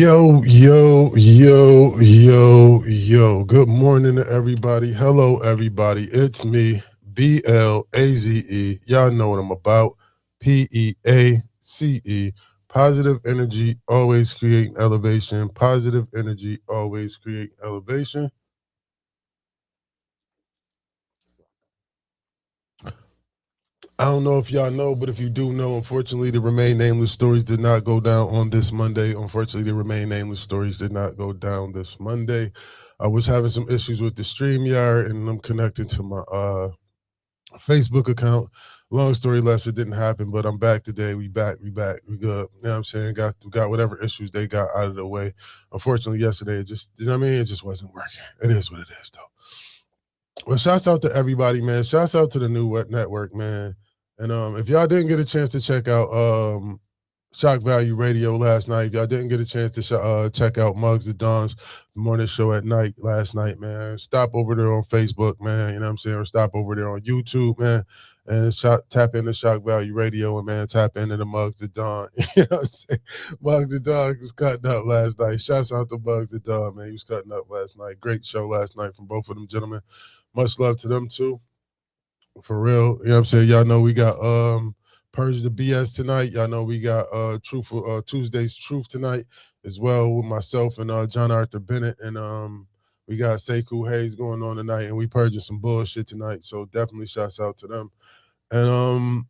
Yo. Good morning to everybody. Hello, everybody. It's me, BLAZE. Y'all know what I'm about. PEACE. Positive energy, always creating elevation. Positive energy, always create elevation. I don't know if y'all know, but if you do know, unfortunately, the Remain Nameless stories did not go down on this Monday. Unfortunately, the Remain Nameless stories did not go down this Monday. I was having some issues with the StreamYard, and I'm connecting to my Facebook account. Long story less, it didn't happen, but I'm back today. We back. We good. You know what I'm saying? Got whatever issues they got out of the way. Unfortunately, yesterday it just, you know what I mean? It just wasn't working. It is what it is, though. Well, shouts out to everybody, man. Shouts out to the new network, man. And if y'all didn't get a chance to check out Shock Value Radio last night, if y'all didn't get a chance to check out Mugs the Dawn's morning show at night last night, man, stop over there on Facebook, man. You know what I'm saying? Or stop over there on YouTube, man. And tap into Shock Value Radio and, man, tap into the Mugs the Dawn. You know what I'm saying? Mugs the Dawn was cutting up last night. Shouts out to Mugs the Dawn, man. He was cutting up last night. Great show last night from both of them gentlemen. Much love to them too. For real. You know what I'm saying? Y'all know we got Purge the BS tonight. Y'all know we got Truthful Tuesday's Truth tonight as well with myself and John Arthur Bennett. And we got Sekou Hayes going on tonight, and we purging some bullshit tonight. So definitely shouts out to them. And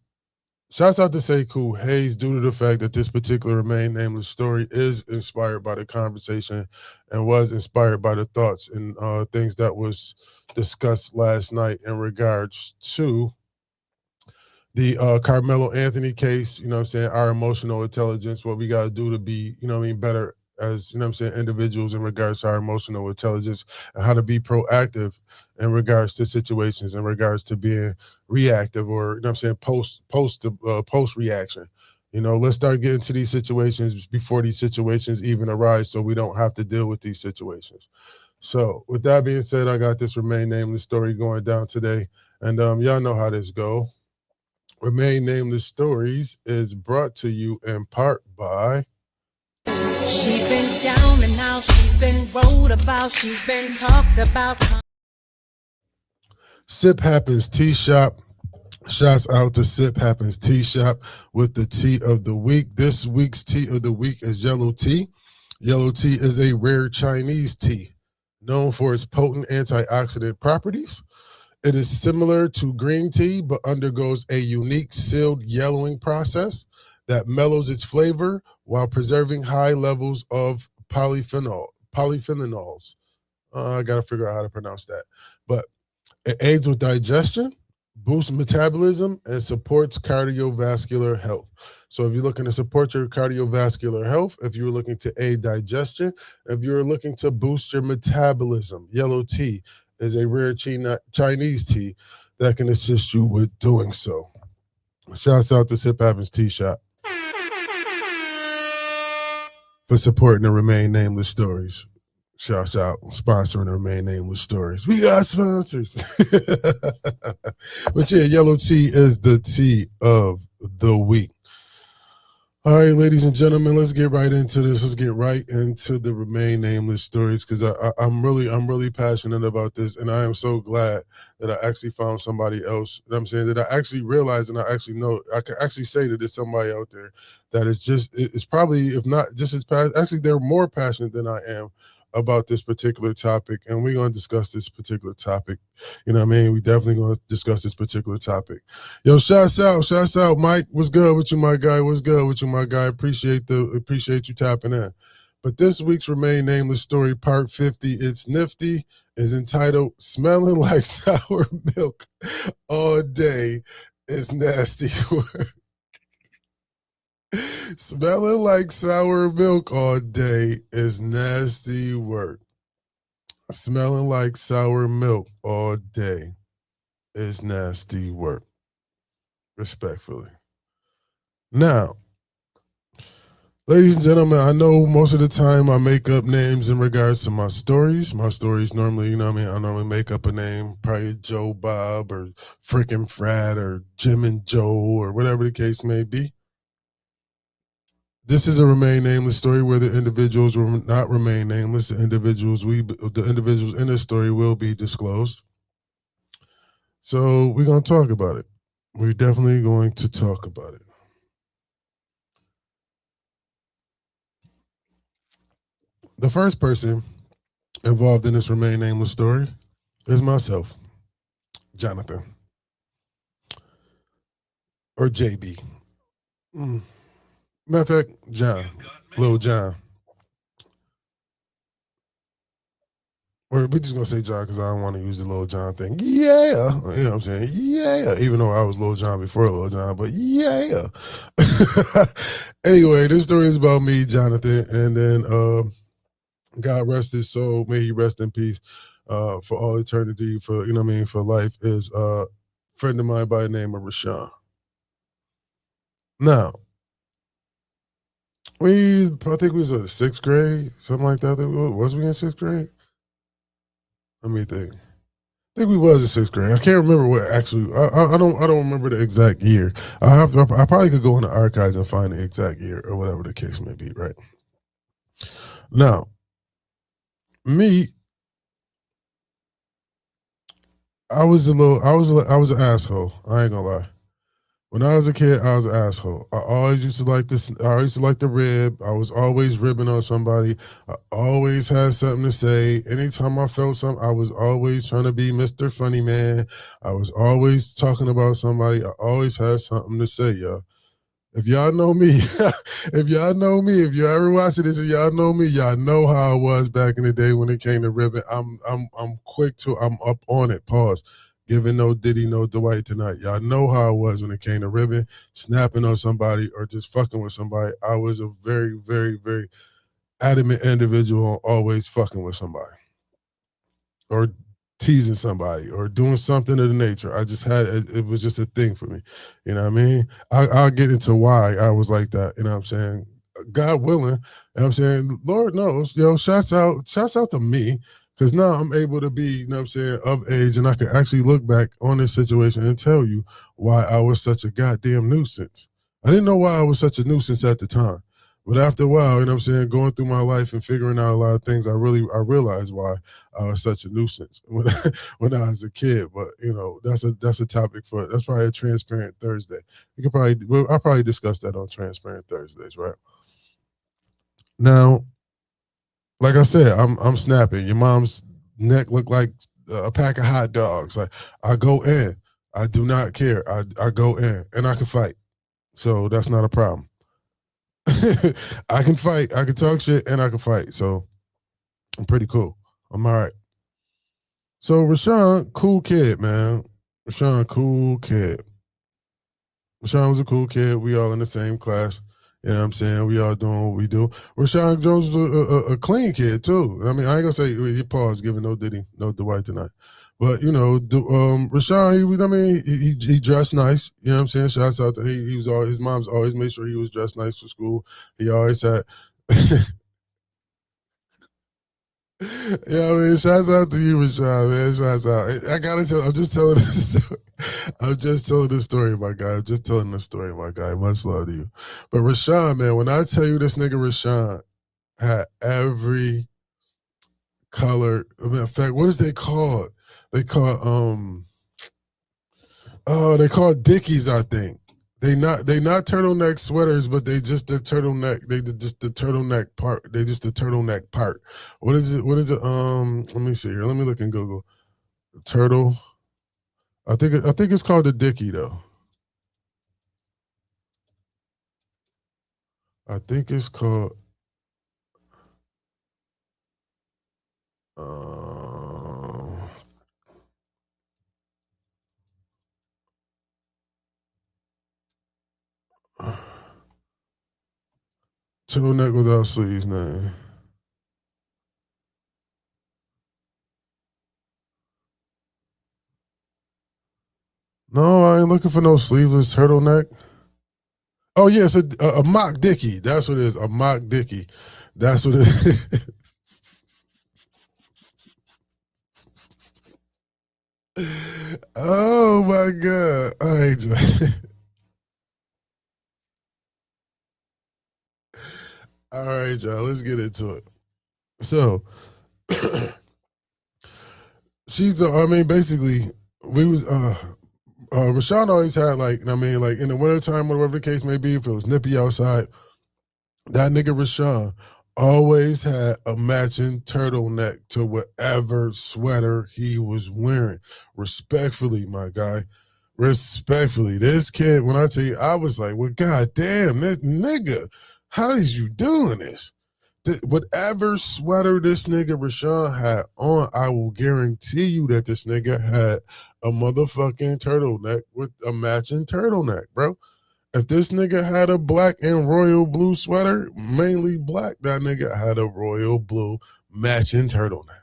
shouts out to Sekou Hayes due to the fact that this particular Remain Nameless story is inspired by the conversation and was inspired by the thoughts and things that was discussed last night in regards to the Carmelo Anthony case. You know what I'm saying? Our emotional intelligence, what we got to do to be, you know what I mean, better as, you know what I'm saying, individuals in regards to our emotional intelligence, and how to be proactive in regards to situations, in regards to being reactive, or, you know what I'm saying, post reaction. You know, let's start getting to these situations before these situations even arise, so we don't have to deal with these situations. So with that being said, I got this Remain Nameless story going down today, and y'all know how this go. Remain Nameless Stories is brought to you in part by... She's been down and out, she's been wrote about, she's been talked about. Sip Happens Tea Shop. Shouts out to Sip Happens Tea Shop with the tea of the week. This week's tea of the week is yellow tea. Yellow tea is a rare Chinese tea known for its potent antioxidant properties. It is similar to green tea, but undergoes a unique sealed yellowing process that mellows its flavor while preserving high levels of polyphenols. I got to figure out how to pronounce that. But it aids with digestion, boosts metabolism, and supports cardiovascular health. So if you're looking to support your cardiovascular health, if you're looking to aid digestion, if you're looking to boost your metabolism, yellow tea is a rare Chinese tea that can assist you with doing so. Shouts out to Sip Happens Tea Shop for supporting the Remain Nameless Stories. Shouts out, sponsoring the Remain Nameless Stories. We got sponsors. But yeah, yellow tea is the tea of the week. All right, ladies and gentlemen, let's get right into this. Let's get right into the Remain Nameless Stories, because I'm really passionate about this, and I am so glad that I actually found somebody else. I'm saying that I actually realized, and I actually know I can actually say that there's somebody out there that is it's probably, if not just as passionate, actually they're more passionate than I am about this particular topic, and we're going to discuss this particular topic. You know what I mean? We definitely going to discuss this particular topic. Yo, shouts out, Mike. What's good with you, my guy? What's good with you, my guy? Appreciate you tapping in. But this week's Remain Nameless Story, part 50, it's Nifty, is entitled "Smelling Like Sour Milk All Day is Nasty Work." Smelling like sour milk all day is nasty work. Smelling like sour milk all day is nasty work. Respectfully. Now, ladies and gentlemen, I know most of the time I make up names in regards to my stories. My stories normally, you know what I mean? I normally make up a name, probably Joe Bob or Frickin' Frat or Jim and Joe or whatever the case may be. This is a remain nameless story where the individuals will not remain nameless. The individuals in this story will be disclosed. So we're gonna talk about it. We're definitely going to talk about it. The first person involved in this remain nameless story is myself, Jonathan, or JB. Matter of fact, John, Lil John. Or we just gonna say John because I don't want to use the Lil John thing. Yeah, you know what I'm saying? Yeah, even though I was Lil John before Lil John, but yeah. Anyway, this story is about me, Jonathan, and then God rest his soul, may he rest in peace for all eternity, for you know what I mean, for life is a friend of mine by the name of Rashawn. Now, I think we was in sixth grade, something like that. Was we in sixth grade? Let me think. I think we was in sixth grade. I can't remember what actually. I don't remember the exact year. I probably could go in the archives and find the exact year or whatever the case may be. Right now, me, I was an asshole. I ain't gonna lie. When I was a kid, I was an asshole. I always used to like this. I used to like the rib. I was always ribbing on somebody. I always had something to say. Anytime I felt something, I was always trying to be Mr. Funny Man. I was always talking about somebody. I always had something to say, y'all. If y'all know me, if you ever watching this and y'all know me, y'all know how I was back in the day when it came to ribbon. I'm quick to I'm up on it. Pause. Giving no Diddy, no Dwight tonight. Y'all know how I was when it came to ribbon, snapping on somebody or just fucking with somebody. I was a very, very, very adamant individual, always fucking with somebody or teasing somebody or doing something of the nature. I just had it was just a thing for me. You know what I mean? I'll get into why I was like that. You know what I'm saying? God willing, you know what I'm saying, Lord knows, shouts out to me. Because now I'm able to be, you know what I'm saying, of age and I can actually look back on this situation and tell you why I was such a goddamn nuisance. I didn't know why I was such a nuisance at the time. But after a while, you know what I'm saying, going through my life and figuring out a lot of things, I realized why I was such a nuisance when when I was a kid. But that's a topic for that's probably a transparent Thursday. I'll probably discuss that on transparent Thursdays, right? Now, like I said, I'm snapping. Your mom's neck looked like a pack of hot dogs. Like I go in, I do not care. I go in, and I can fight, so that's not a problem. I can fight. I can talk shit, and I can fight. So I'm pretty cool. I'm all right. So Rashawn, cool kid, man. Rashawn, cool kid. Rashawn was a cool kid. We all in the same class. You know what I'm saying? We all doing what we do. Rashawn Jones was a clean kid too. I mean, I ain't gonna say he paused giving no Diddy, no Dwight tonight. But Rashawn, he dressed nice. You know what I'm saying? Shouts out to he was always his mom's always made sure he was dressed nice for school. He always had Yeah, I mean, shouts out to you, Rashawn, man. Shouts out. I gotta tell. I'm just telling this story. I'm just telling this story, my guy. I'm just telling this story, my guy. Much love to you. But Rashawn, man, when I tell you this nigga Rashawn had every color. I mean, in fact, what is they called? They call they call Dickies, I think. They not turtleneck sweaters, but they just the turtleneck. They just the turtleneck part. They just the turtleneck part. What is it? What is it? Let me see here. Let me look in Google. Turtle. I think it's called the Dickie though. I think it's called uh, turtleneck without sleeves. Name. No, I ain't looking for no sleeveless turtleneck. Oh yeah, it's a mock Dickie. That's what it is. A mock Dickie. That's what it is. Oh my god! All right, All right, y'all, let's get into it. So basically, we was Rashawn always had like in the wintertime, whatever the case may be, if it was nippy outside, that nigga Rashawn always had a matching turtleneck to whatever sweater he was wearing. Respectfully, my guy. Respectfully. This kid, when I tell you, I was like, well, goddamn, this nigga, how is you doing this? Whatever sweater this nigga Rashawn had on, I will guarantee you that this nigga had a motherfucking turtleneck with a matching turtleneck, bro. If this nigga had a black and royal blue sweater, mainly black, that nigga had a royal blue matching turtleneck.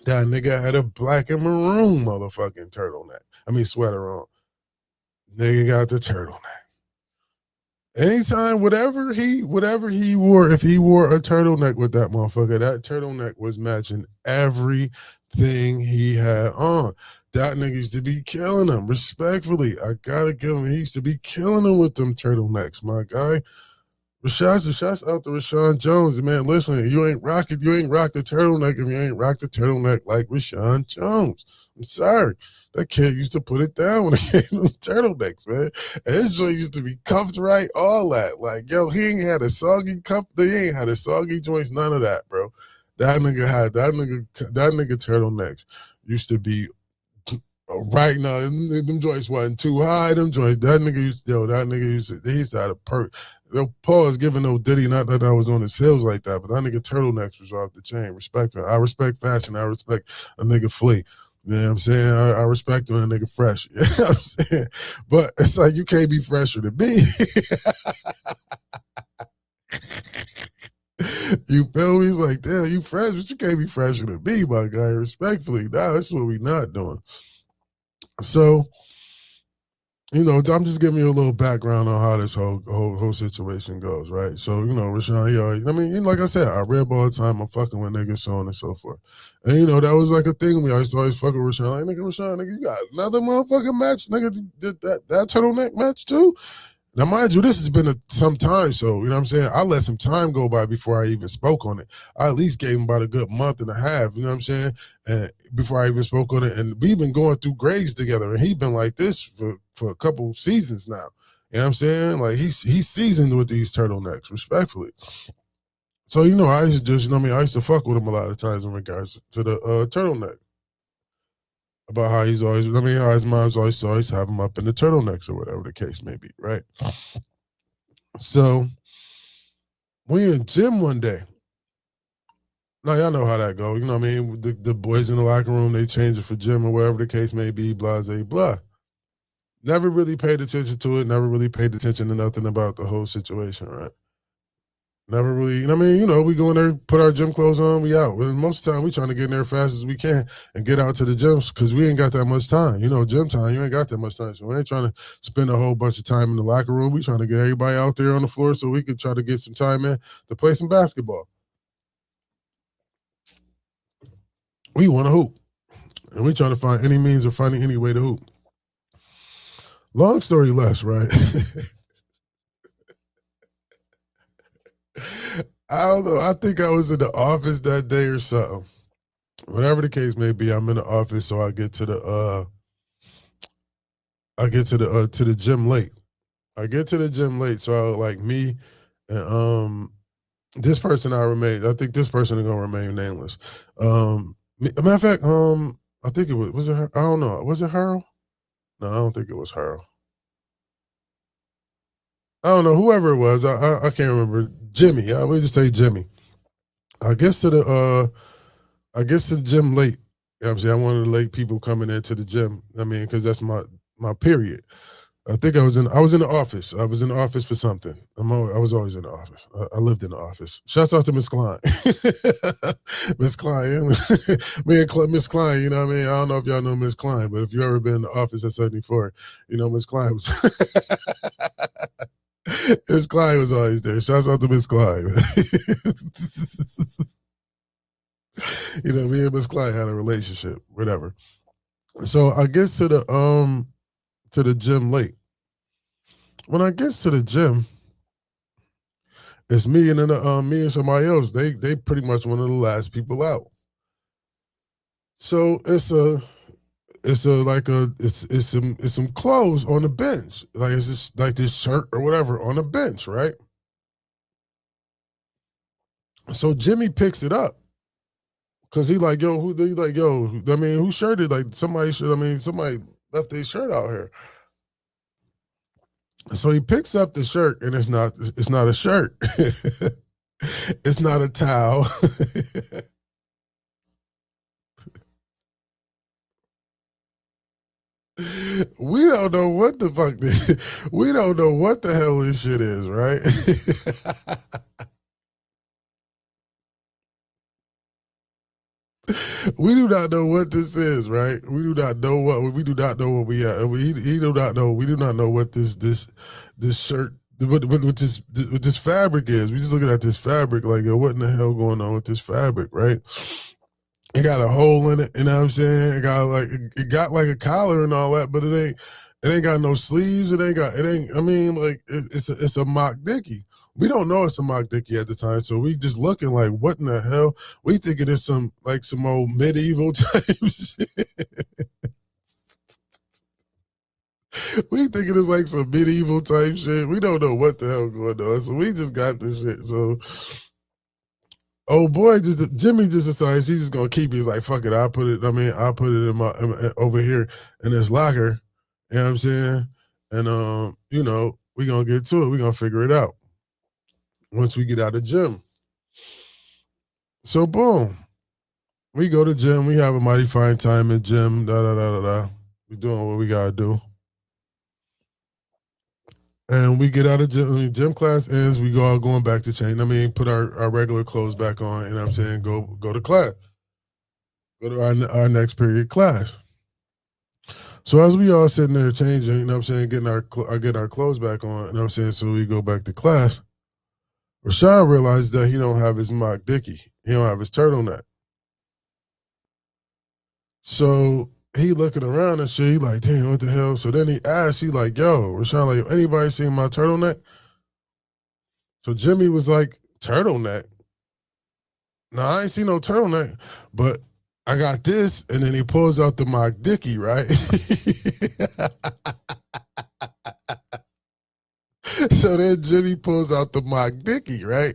That nigga had a black and maroon motherfucking turtleneck. Sweater on. Nigga got the turtleneck. Anytime, whatever he wore, if he wore a turtleneck with that motherfucker, that turtleneck was matching everything he had on. That nigga used to be killing him. Respectfully, I gotta give him. He used to be killing him with them turtlenecks, my guy. Shouts out to Rashawn Jones, man. Listen, you ain't rocked the turtleneck if you ain't rocked the turtleneck like Rashawn Jones. I'm sorry. That kid used to put it down when it came to turtlenecks, man. And his joint used to be cuffed right, all that. Like, yo, he ain't had a soggy cuff. He ain't had a soggy joints, none of that, bro. That nigga turtlenecks used to be right now. Them joints wasn't too high. Them joints, he used to have a perk. Paul is giving no Diddy, not that I was on his heels like that, but that nigga turtlenecks was off the chain. Respect him. I respect fashion. I respect a nigga Flea. You know what I'm saying? I respect him, a nigga fresh. You know what I'm saying? But it's like you can't be fresher than me. You feel me? He's like, damn, you fresh, but you can't be fresher than me, my guy. Respectfully. Nah, that's what we not doing. So, I'm just giving you a little background on how this whole situation goes, right? So, Rashawn, like I said, I rap all the time. I'm fucking with niggas, so on and so forth. And, that was like a thing. I used to always fuck with Rashawn. Like, nigga, Rashawn, nigga, you got another motherfucking match? Nigga, did that turtleneck match too? Now, mind you, this has been some time, so, you know what I'm saying? I let some time go by before I even spoke on it. I at least gave him about a good month and a half, you know what I'm saying? And before I even spoke on it. And we've been going through grades together, and he's been like this for a couple seasons now. You know what I'm saying? Like, he's seasoned with these turtlenecks, respectfully. So, I used to just, I used to fuck with him a lot of times in regards to the turtleneck. About how he's always, how his mom's always have him up in the turtlenecks or whatever the case may be, right? So we in gym one day. Now y'all know how that go. You know what I mean? The boys in the locker room, they change it for gym or whatever the case may be, blah, blah, blah. Never really paid attention to it, never really paid attention to nothing about the whole situation, right? Never really, we go in there, put our gym clothes on, we out. And most of the time, we trying to get in there as fast as we can and get out to the gyms because we ain't got that much time. Gym time, you ain't got that much time. So we ain't trying to spend a whole bunch of time in the locker room. We trying to get everybody out there on the floor so we could try to get some time in to play some basketball. We want to hoop. And we trying to find any means of finding any way to hoop. Long story less, right? I don't know. I think I was in the office that day or something. Whatever the case may be, I'm in the office, so I get to the to the gym late. I get to the gym late, so like me and this person I think this person is gonna remain nameless. Matter of fact, I think it was it her? I don't know. Was it Harold? No, I don't think it was Harold. I don't know, whoever it was, I can't remember. Jimmy, I would just say Jimmy. I guess to the gym late. You know what I'm saying? I'm one of the late people coming into the gym. Because that's my period. I think I was in the office. I was in the office for something. I was always in the office. I lived in the office. Shouts out to Miss Klein. Miss Klein. Me and Miss Klein, you know what I mean? I don't know if y'all know Miss Klein, but if you ever been in the office at 74, Miss Klein was Miss Klein was always there. Shouts out to Miss Klein. Me and Miss Klein had a relationship, whatever. So I get to the gym late. When I get to the gym, It's me and then me and somebody else. They pretty much one of the last people out. So it's some clothes on the bench. Like it's just like this shirt or whatever on the bench, right? So Jimmy picks it up. Cause he like, yo, I mean, who shirted? Like somebody left their shirt out here. So he picks up the shirt and it's not a shirt. It's not a towel. We don't know what the fuck we don't know what the hell this shit is, right? We do not know what this is, right? We do not know what we have. He do not know. We do not know what this shirt what this fabric is. We just looking at this fabric like, yo, what in the hell going on with this fabric, right? It got a hole in it, you know what I'm saying? It got like a collar and all that, but it ain't got no sleeves. I mean, like it's a mock dickie. We don't know it's a mock dickie at the time, so we just looking like, what in the hell? We thinking it's some old medieval type shit. We thinking it's like some medieval type shit. We don't know what the hell going on, so we just got this shit. So oh boy, Jimmy just decides he's just gonna keep it. He's like, fuck it, I'll put it. I mean, I'll put it in over here in this locker. You know what I'm saying? And we gonna get to it. We gonna figure it out once we get out of gym. So boom, we go to gym. We have a mighty fine time in gym. Da da da da da. We doing what we gotta do. And we get out of gym class ends. We go out going back to change. I mean, put our regular clothes back on. You know what I'm saying? Go to class. Go to our next period class. So as we all sitting there changing, you know what I'm saying, getting our clothes back on, you know what I'm saying, so we go back to class, Rashawn realized that he don't have his mock dickie. He don't have his turtleneck. So he looking around and shit, he like, damn, what the hell? So then he asked, he like, yo, Rashawn, like, anybody seen my turtleneck? So Jimmy was like, turtleneck? No, I ain't seen no turtleneck, but I got this. And then he pulls out the mock dickie, right? So then Jimmy pulls out the mock dickie, right?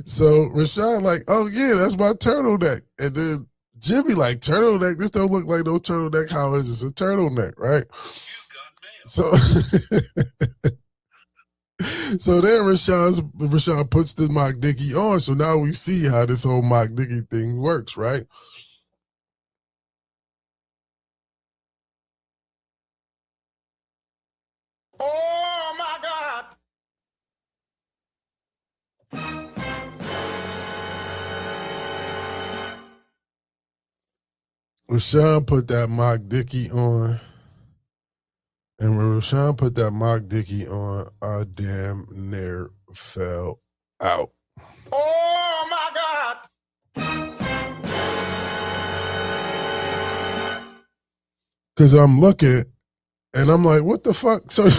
So Rashawn like, oh yeah, that's my turtleneck. And then Jimmy like, turtleneck? This don't look like no turtleneck. How is this a turtleneck, right? So so then Rashawn puts the mock dickie on. So now we see how this whole mock dickie thing works, right? Oh my God. Rashawn put that mock dickie on. And when Rashawn put that mock dickie on, I damn near fell out. Oh my God. Because I'm looking and I'm like, what the fuck? So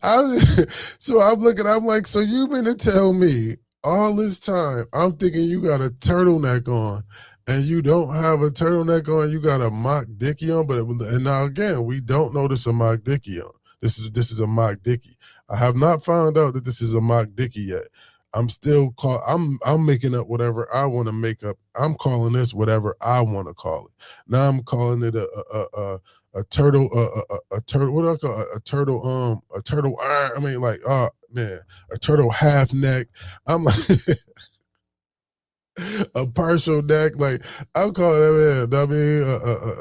I'm looking, I'm like, so you mean to tell me all this time I'm thinking you got a turtleneck on and you don't have a turtleneck on, you got a mock dickie on, and now again, we don't know this is a mock dickie on. This is a mock dickie. I have not found out that this is a mock dickie yet. I'm making up whatever I want to make up. I'm calling this whatever I want to call it. Now I'm calling it a turtle, a turtle. What do I call it? A turtle. I mean, like, oh man, a turtle half neck. I'm like a partial neck. Like I'm calling that man. I mean,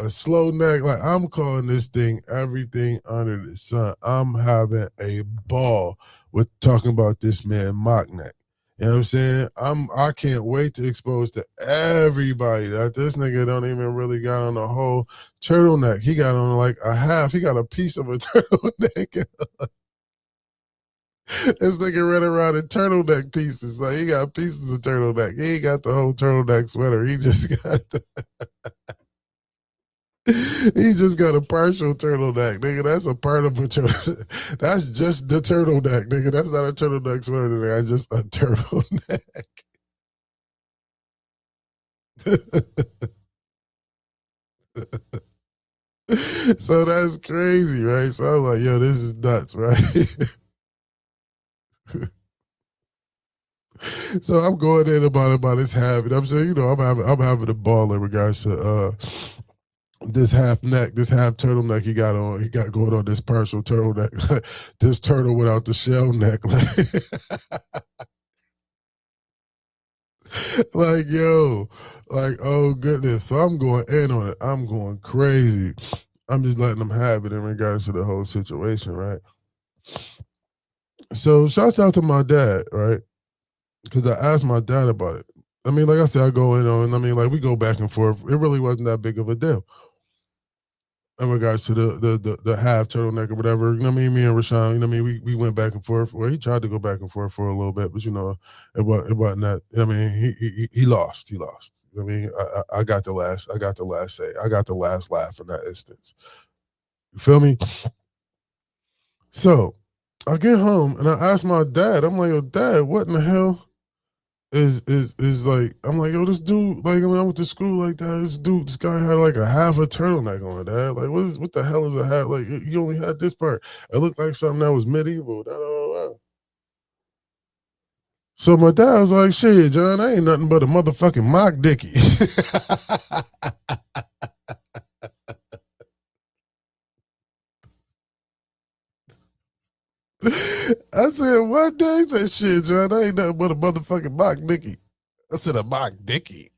a slow neck. Like I'm calling this thing everything under the sun. I'm having a ball with talking about this man mock neck. You know what I'm saying? I can't wait to expose to everybody that this nigga don't even really got on a whole turtleneck. He got on like a half. He got a piece of a turtleneck. This nigga running around in turtleneck pieces. Like he got pieces of turtleneck. He ain't got the whole turtleneck sweater. He just got the He just got a partial turtleneck, nigga. That's a part of a turtle. That's just the turtleneck, nigga. That's not a turtleneck sweater, nigga. That's just a turtleneck. So that's crazy, right? So I'm like, yo, this is nuts, right? So I'm going in about his habit. I'm saying, I'm having a ball in regards to this half neck, this half turtleneck he got on. He got going on this partial turtleneck, this turtle without the shell neck. Like, yo, like, oh goodness. So I'm going in on it. I'm going crazy. I'm just letting them have it in regards to the whole situation, right? So shouts out to my dad, right? Because I asked my dad about it. I mean, like I said, I go in on, I mean, like we go back and forth. It really wasn't that big of a deal in regards to the half turtleneck or whatever. You know what I mean? Me and Rashawn, you know what I mean? We went back and forth. Well, he tried to go back and forth for a little bit, but it wasn't that. I mean, he lost. He lost. I mean, I got the last say. I got the last laugh in that instance. You feel me? So I get home and I ask my dad. I'm like, yo, Dad, what in the hell is like? I'm like, yo, this dude, like, I mean, I went to school like that. This guy had like a half a turtleneck on, Dad. Like, what the hell is a hat? Like, you only had this part. It looked like something that was medieval. Da, da, da, da. So my dad was like, shit, John, I ain't nothing but a motherfucking mock Dickie. I said, what, Dad? He said, shit, John, I ain't nothing but a motherfucking mock Dickie. I said, a mock Dickie.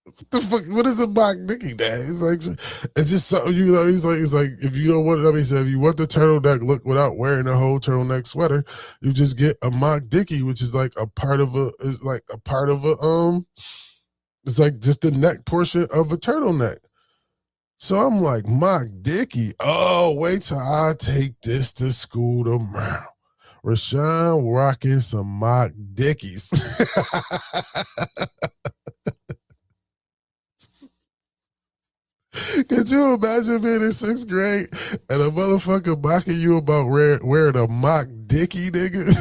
What the fuck? What is a mock Dickie, Dad? It's like, it's just something, He's like, if you don't want it, I mean, he said, if you want the turtleneck look without wearing a whole turtleneck sweater, you just get a mock Dickie, which is like a part of it's like just the neck portion of a turtleneck. So I'm like, mock Dickie. Oh, wait till I take this to school tomorrow. Rashawn rocking some mock Dickies. Could you imagine being in sixth grade and a motherfucker mocking you about wearing a mock Dickie, nigga?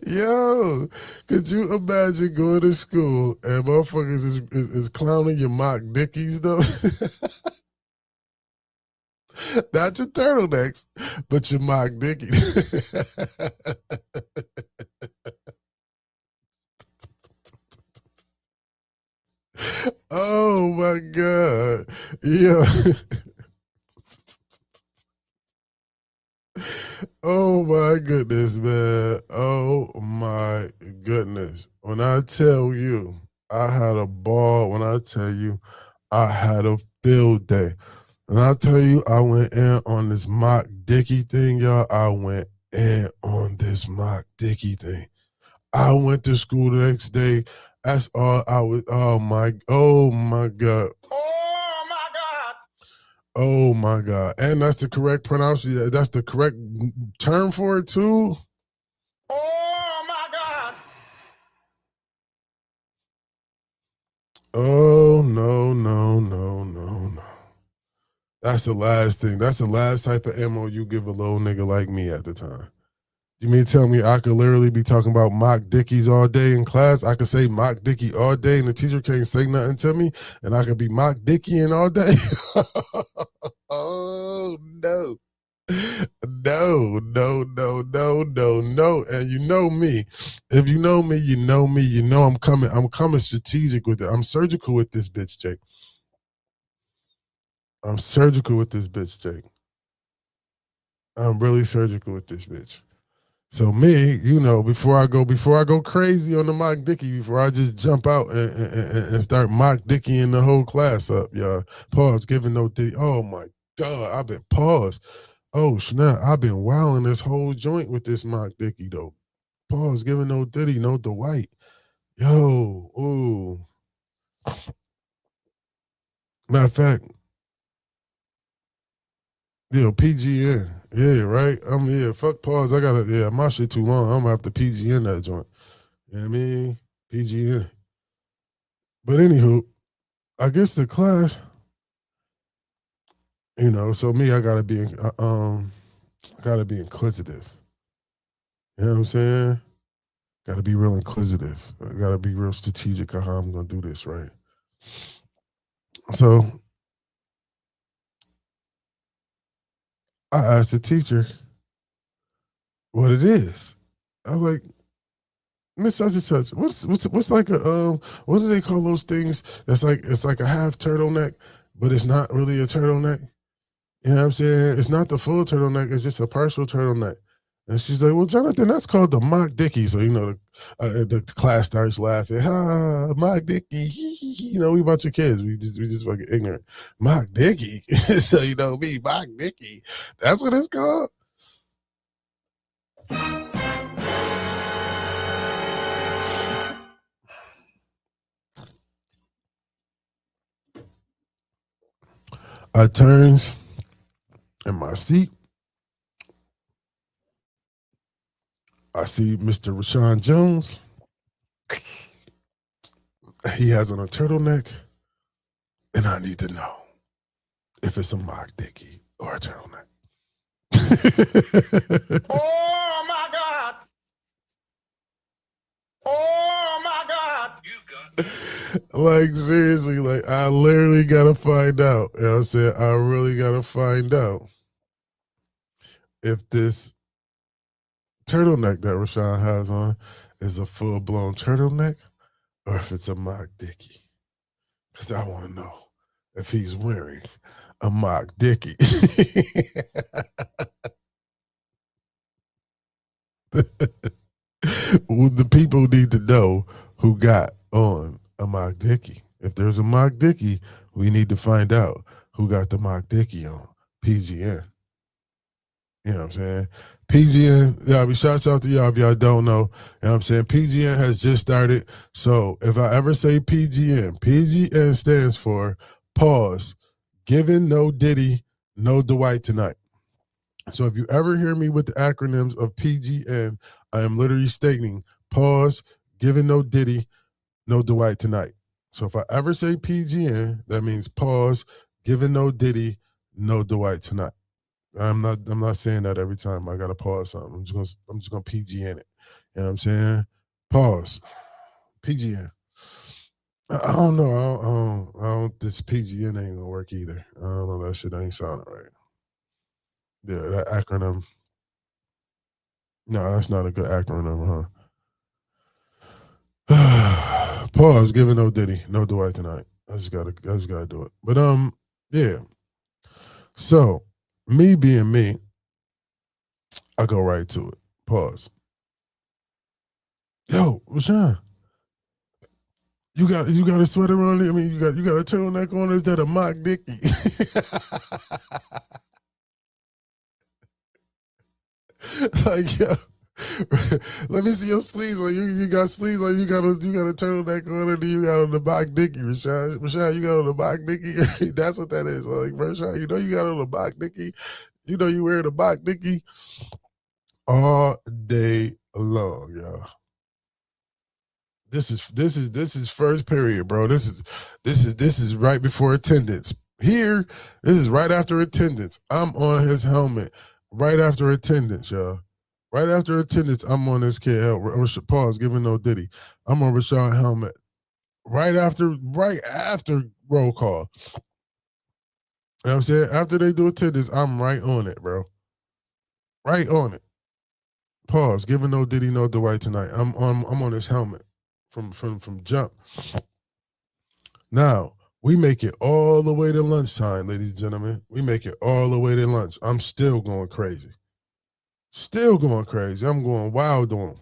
Yo, could you imagine going to school and motherfuckers is clowning your mock Dickies though? Not your turtlenecks, but your mock Dickies. Oh my god. Yeah. Oh my goodness, man. Oh my goodness. When I tell you I had a ball, when I tell you I had a field day. And I tell you, I went in on this mock Dickie thing, y'all. I went in on this mock Dickie thing. I went to school the next day. That's all I was. Oh my God. Oh my God. Oh my God. And that's the correct pronunciation. That's the correct term for it too. Oh my God. Oh no, no, no, no, no. That's the last thing. That's the last type of ammo you give a little nigga like me at the time. You mean tell me I could literally be talking about mock Dickies all day in class? I could say mock Dickie all day and the teacher can't say nothing to me and I could be mock Dickieing all day? Oh, no. No, no, no, no, no, no. And you know me. If you know me, you know me. You know I'm coming strategic with it. I'm surgical with this bitch, Jake. I'm surgical with this bitch, Jake. I'm really surgical with this bitch. So me, before I go crazy on the mock Dickie, before I just jump out and start mock Dickieing the whole class up, y'all. Pause, giving no Diddy. Oh my God, I've been paused. Oh snap, I've been wilding this whole joint with this mock Dickie though. Pause, giving no Diddy, no Dwight. Yo, ooh. Matter of fact, yeah, PGN. Yeah, right. Fuck pause. I gotta my shit too long. I'm gonna have to PGN that joint. You know what I mean? PGN. But anywho, I guess the class, so me, I gotta be inquisitive. You know what I'm saying? Gotta be real inquisitive. I gotta be real strategic on how I'm gonna do this, right? So I asked the teacher what it is. I was like, Miss such and such, what's like a what do they call those things? That's like it's like a half turtleneck, but it's not really a turtleneck. You know what I'm saying? It's not the full turtleneck, it's just a partial turtleneck. And she's like, well, Jonathan, that's called the mock Dickie. So, the class starts laughing. Ha, mock Dickie. We bunch of kids. We just fucking ignorant. Mock Dickie. So, me, mock Dickie. That's what it's called. I turns in my seat. I see Mr. Rashawn Jones. He has on a turtleneck, and I need to know if it's a mock Dickie or a turtleneck. Oh my God. Oh my God. Like, seriously, like, I literally gotta find out. You know what I'm saying? I really gotta find out if this turtleneck that Rashawn has on is a full-blown turtleneck or if it's a mock Dickie. Because I want to know if he's wearing a mock Dickie. The people need to know who got on a mock Dickie. If there's a mock Dickie, we need to find out who got the mock Dickie on PGN. You know what I'm saying? PGN, y'all, shouts out to y'all if y'all don't know. You know what I'm saying? PGN has just started. So if I ever say PGN stands for pause, giving no Diddy, no Dwight tonight. So if you ever hear me with the acronyms of PGN, I am literally stating pause, giving no Diddy, no Dwight tonight. So if I ever say PGN, that means pause, giving no Diddy, no Dwight tonight. I'm not saying that every time I gotta pause something. I'm just gonna PGN it. You know what I'm saying? Pause. PGN. I don't know. I don't this PGN ain't gonna work either. I don't know, that shit ain't sounding right. Yeah, that acronym. No, that's not a good acronym, huh? Pause, giving no Diddy, no Dwight tonight. I just gotta do it. But yeah. So me being me, I go right to it. Pause. Yo, Rashawn, you got a sweater on? I mean, you got a turtleneck on? Is that a mock Dickie? Like, yo, let me see your sleeves. Like, you got sleeves. Like, you got a turtleneck on, and you got on the mock Dickie, Rashawn. Rashawn, you got on the mock Dickie. That's what that is. Like, Rashawn, you got on the mock Dickie. You wear the mock Dickie all day long, y'all. This is first period, bro. This is right before attendance. Here, this is right after attendance. I'm on his helmet. Right after attendance, y'all. Right after attendance, I'm on this kid. Pause, giving no Diddy. I'm on Rashawn helmet. Right after roll call. You know what I'm saying? After they do attendance, I'm right on it, bro. Right on it. Pause, giving no Diddy, no Dwight tonight. I'm on his helmet from jump. Now, we make it all the way to lunchtime, ladies and gentlemen. We make it all the way to lunch. I'm still going crazy. Still going crazy. I'm going wild on them.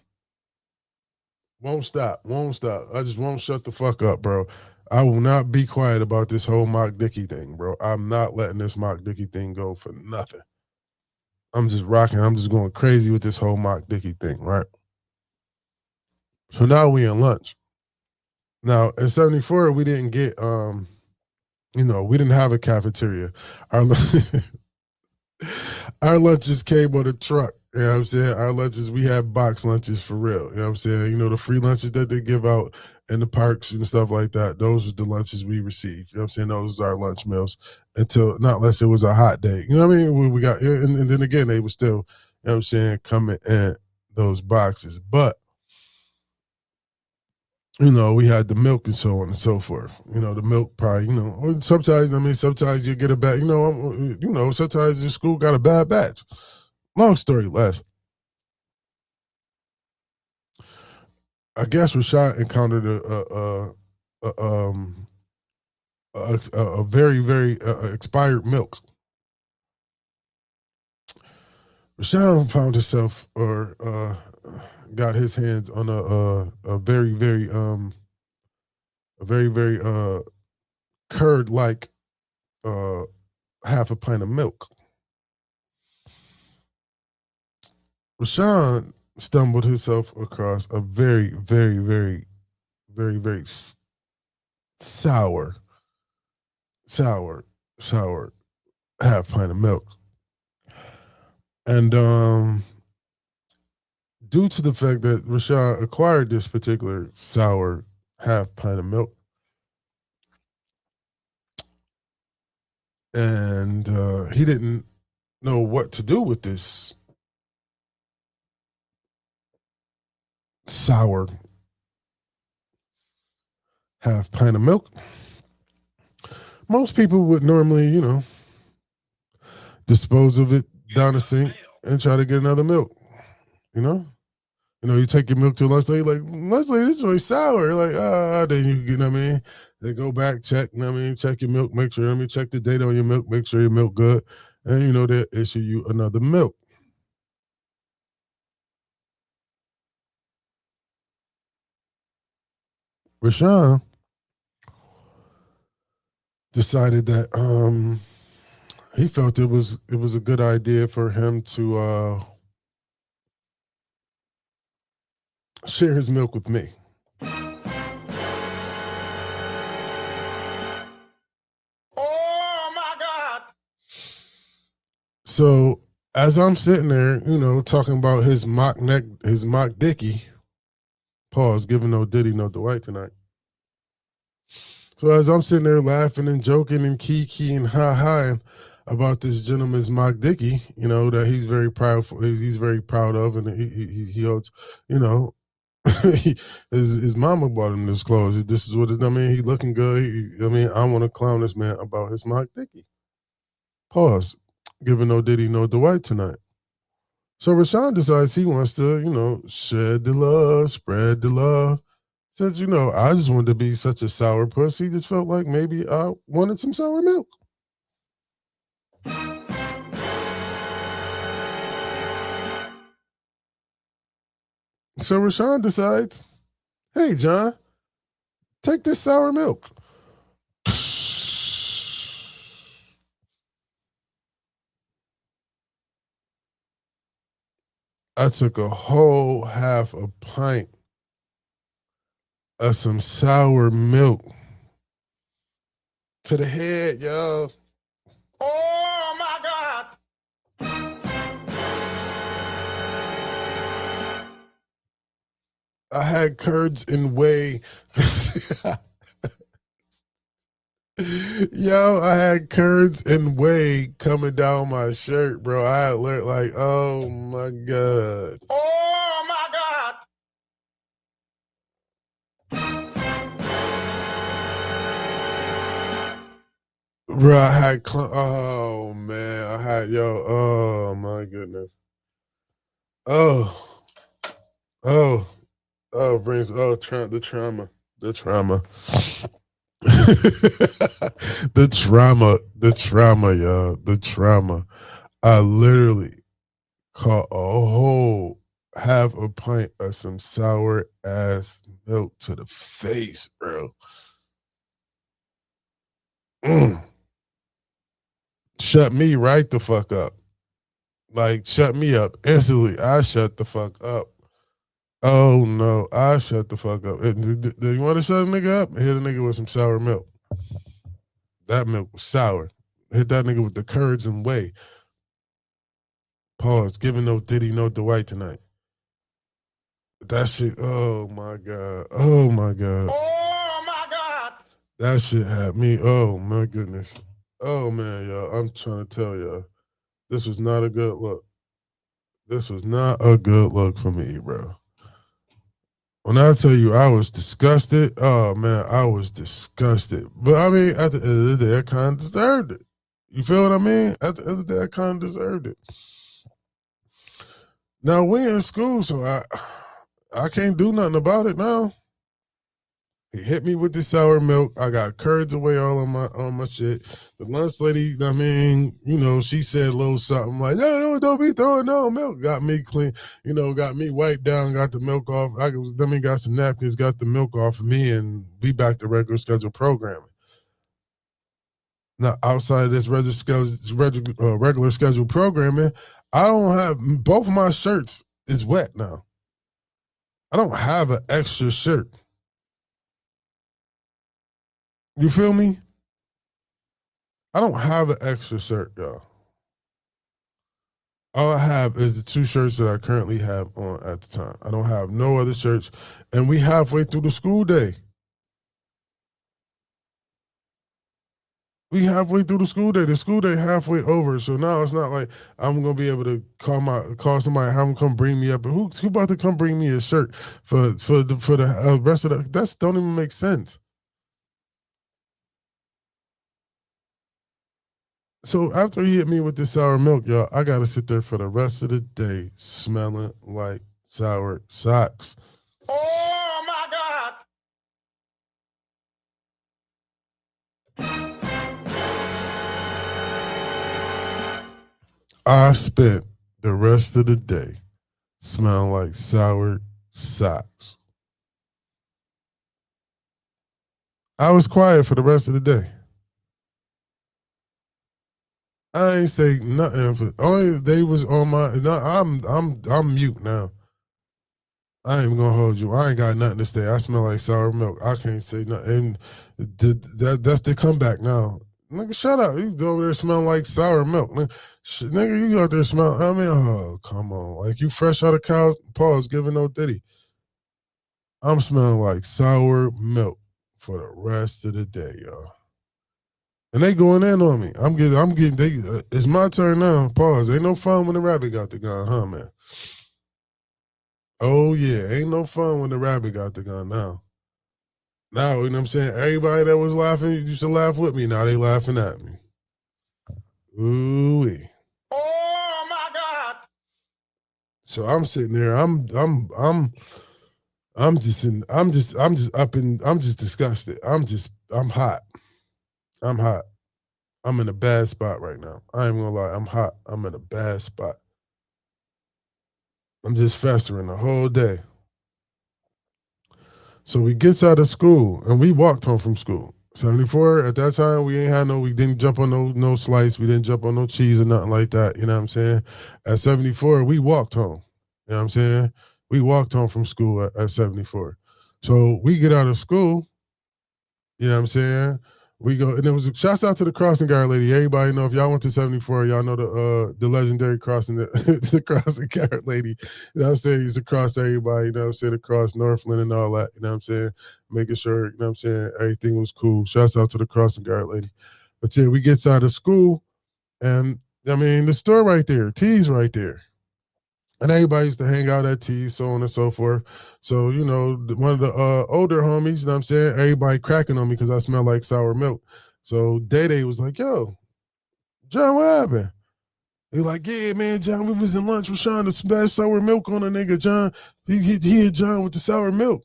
Won't stop. I just won't shut the fuck up, bro. I will not be quiet about this whole mock Dickie thing, bro. I'm not letting this mock Dickie thing go for nothing. I'm just rocking. I'm just going crazy with this whole mock Dickie thing, right? So now we in lunch. Now, in 74, we didn't get we didn't have a cafeteria. Our our lunches came on a truck. You know what I'm saying? Our lunches, we have box lunches for real. You know what I'm saying? You know, the free lunches that they give out in the parks and stuff like that, those are the lunches we receive. You know what I'm saying? Those are our lunch meals until, not unless it was a hot day. You know what I mean? We got, and then again, they were still, you know what I'm saying, coming in those boxes. But, you know, we had the milk and so on and so forth. You know, the milk probably, you know, or sometimes you get a bad, sometimes the school got a bad batch. Long story less. I guess Rashad encountered a very very expired milk. Rashad found himself or got his hands on a very very curd like uh, half a pint of milk. Rashawn stumbled himself across a very sour, sour, sour half pint of milk. And due to the fact that Rashawn acquired this particular sour half pint of milk, and he didn't know what to do with this sour half pint of milk. Most people would normally, dispose of it down the sink and try to get another milk. You know, you take your milk to a lunch lady, like lunch lady, this is really sour. Like, then you know what I mean. They go back, check, you know what I mean, check your milk, make sure, check the date on your milk, make sure your milk good, and they'll issue you another milk. Rashawn decided that he felt it was a good idea for him to share his milk with me. Oh my God. So as I'm sitting there, talking about his mock dicky, pause, giving no Diddy, no Dwight tonight. So as I'm sitting there laughing and joking and kiki and ha about this gentleman's mock dicky, that he's very proud of, and he holds, his mama bought him this clothes. This is what he looking good. I want to clown this man about his mock dicky. Pause. Giving no Diddy, no Dwight tonight. So Rashawn decides he wants to, shed the love, spread the love. Since, I just wanted to be such a sour puss, he just felt like maybe I wanted some sour milk. So Rashawn decides, hey, John, take this sour milk. I took a whole half a pint of some sour milk to the head, y'all. Oh my God. I had curds and whey. Yo, I had curds and whey coming down my shirt, bro. I had looked like, oh my God. Oh my God. Bro, I had, oh man, oh my goodness. Oh, oh, the trauma, the trauma. The trauma, y'all, the trauma. I literally caught a whole half a pint of some sour ass milk to the face, bro. Mm. Shut me right the fuck up. Like, shut me up instantly. I shut the fuck up. Oh no, I shut the fuck up. Do you want to shut a nigga up? Hit a nigga with some sour milk. That milk was sour. Hit that nigga with the curds and whey. Pause. Giving no Diddy, no Dwight tonight. That shit. Oh my god. Oh my god. Oh my God. That shit had me. Oh my goodness. Oh man, y'all. I'm trying to tell y'all. This was not a good look. This was not a good look for me, bro. When I tell you I was disgusted, oh man, I was disgusted. But I mean, at the end of the day, I kind of deserved it. You feel what I mean? At the end of the day, I kind of deserved it. Now we in school, so I can't do nothing about it now. He hit me with the sour milk. I got curds away all on my shit. The lunch lady, I mean, she said a little something like, no, don't be throwing no milk. Got me clean, got me wiped down, got the milk off. Got some napkins, got the milk off of me, and we back to regular schedule programming. Now, outside of this regular schedule programming, I don't have, both of my shirts is wet now. I don't have an extra shirt. You feel me? I don't have an extra shirt, y'all. All I have is the two shirts that I currently have on at the time. I don't have no other shirts. And we halfway through the school day. We halfway through the school day. The school day halfway over. So now it's not like I'm gonna be able to call somebody, have them come bring me up. But who about to come bring me a shirt for the rest of the? That don't even make sense. So after he hit me with this sour milk, y'all, I gotta sit there for the rest of the day smelling like sour socks. Oh my God. I spent the rest of the day smelling like sour socks. I was quiet for the rest of the day. I ain't say nothing for only they was on my. No, I'm mute now. I ain't even gonna hold you. I ain't got nothing to say. I smell like sour milk. I can't say nothing. And that's the comeback now. Nigga, shut up. You go over there smelling like sour milk. Nigga, you out there smell. I mean, oh, come on. Like you fresh out of cow paws giving no Diddy. I'm smelling like sour milk for the rest of the day, y'all. And they going in on me. I'm getting. It's my turn now. Pause. Ain't no fun when the rabbit got the gun, huh, man? Oh yeah, ain't no fun when the rabbit got the gun now. Now, you know what I'm saying? Everybody that was laughing used to laugh with me. Now they laughing at me. Ooh-wee. Oh my God. So I'm sitting there. I'm just disgusted. I'm hot. I'm hot. I'm in a bad spot right now. I ain't gonna lie. I'm hot. I'm in a bad spot. I'm just festering the whole day. So we gets out of school and we walked home from school. 74 at that time we didn't jump on no slice, we didn't jump on no cheese or nothing like that. You know what I'm saying? At 74, we walked home. You know what I'm saying? We walked home from school at 74. So we get out of school, you know what I'm saying? We go, and it was shouts out to the crossing guard lady. Everybody know if y'all went to 74, y'all know the legendary crossing the crossing guard lady. You know what I'm saying? He's across everybody, you know what I'm saying, across Northland and all that, you know what I'm saying? Making sure, you know what I'm saying, everything was cool. Shouts out to the crossing guard lady. But yeah, we gets out of school, and I mean the store right there, T's right there. And everybody used to hang out at T's, so on and so forth. So, one of the older homies, you know what I'm saying? Everybody cracking on me because I smell like sour milk. So Day was like, yo, John, what happened? He like, yeah, man, John, we was in lunch with Sean to smash sour milk on a nigga, John. He hit John with the sour milk.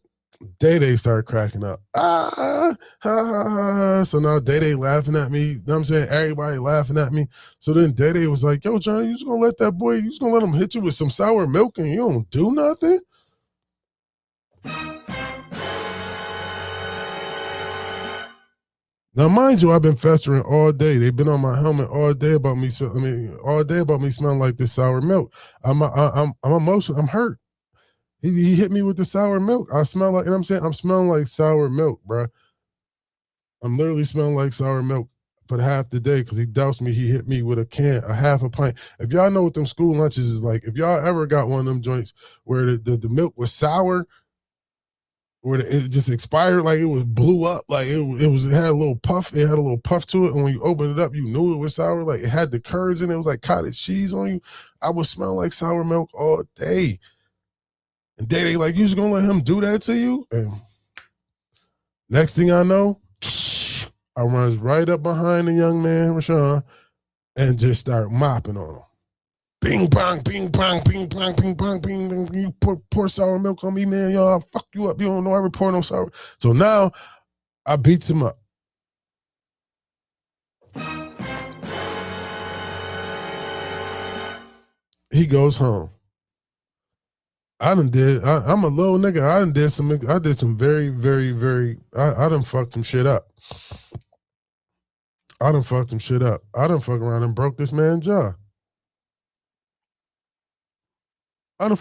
Day started cracking up. Ha, ha, ha. So now Day laughing at me. You know what I'm saying? Everybody laughing at me. So then Day was like, yo, John, you just gonna let that boy, you just gonna let him hit you with some sour milk and you don't do nothing? Now, mind you, I've been festering all day. They've been on my helmet all day about me. All day about me smelling like this sour milk. I'm emotional. I'm hurt. He hit me with the sour milk. I smell like, you know what I'm saying? I'm smelling like sour milk, bro. I'm literally smelling like sour milk. for half the day because he doused me. He hit me with a half a pint. If y'all know what them school lunches is like, if y'all ever got one of them joints where the milk was sour, where it just expired, like it was blew up, like it had a little puff. It had a little puff to it, and when you opened it up, you knew it was sour. Like it had the curds in it. It was like cottage cheese on you. I would smell like sour milk all day. And they like, you just gonna let him do that to you? And next thing I know, I runs right up behind the young man, Rashawn, and just start mopping on him. Bing bang, bing bang, bing bang, bing bang, bing bang. You pour sour milk on me, man. Yo, I'll fuck you up. You don't know I pour no sour. So now I beats him up. He goes home. I'm a little nigga. I did some very, very, very, I done fucked some shit up. I done fucked around and broke this man's jaw. Little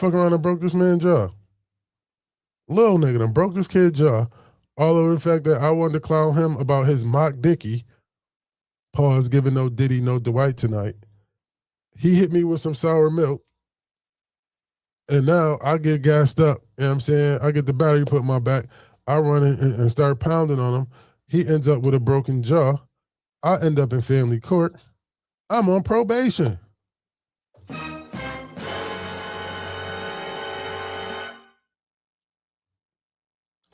nigga done broke this kid's jaw. All over the fact that I wanted to clown him about his mock Dickie. Pause, giving no Diddy, no Dwight tonight. He hit me with some sour milk. And now I get gassed up. You know what I'm saying? I get the battery put in my back. I run in and start pounding on him. He ends up with a broken jaw. I end up in family court. I'm on probation.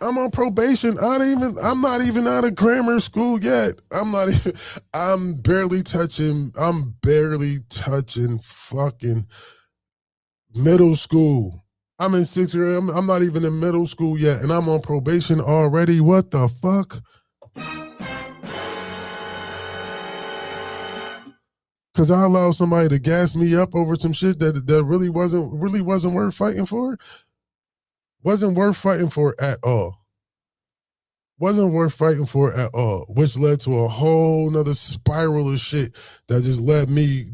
I'm on probation. I'm not even out of grammar school yet. I'm barely touching fucking middle school. I'm in 6th grade. I'm not even in middle school yet, and I'm on probation already. What the fuck? Because I allowed somebody to gas me up over some shit that really wasn't worth fighting for. Wasn't worth fighting for at all. Which led to a whole nother spiral of shit that just led me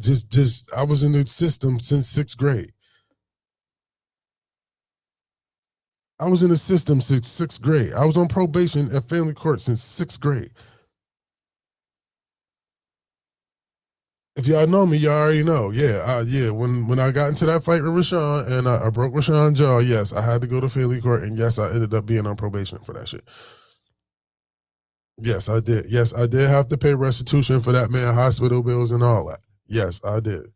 I was in the system since 6th grade. I was in the system since 6th grade. I was on probation at family court since 6th grade. If y'all know me, y'all already know. Yeah. When I got into that fight with Rashawn and I broke Rashawn's jaw, yes, I had to go to family court, and yes, I ended up being on probation for that shit. Yes, I did. Yes, I did have to pay restitution for that man, hospital bills and all that. Yes, I did.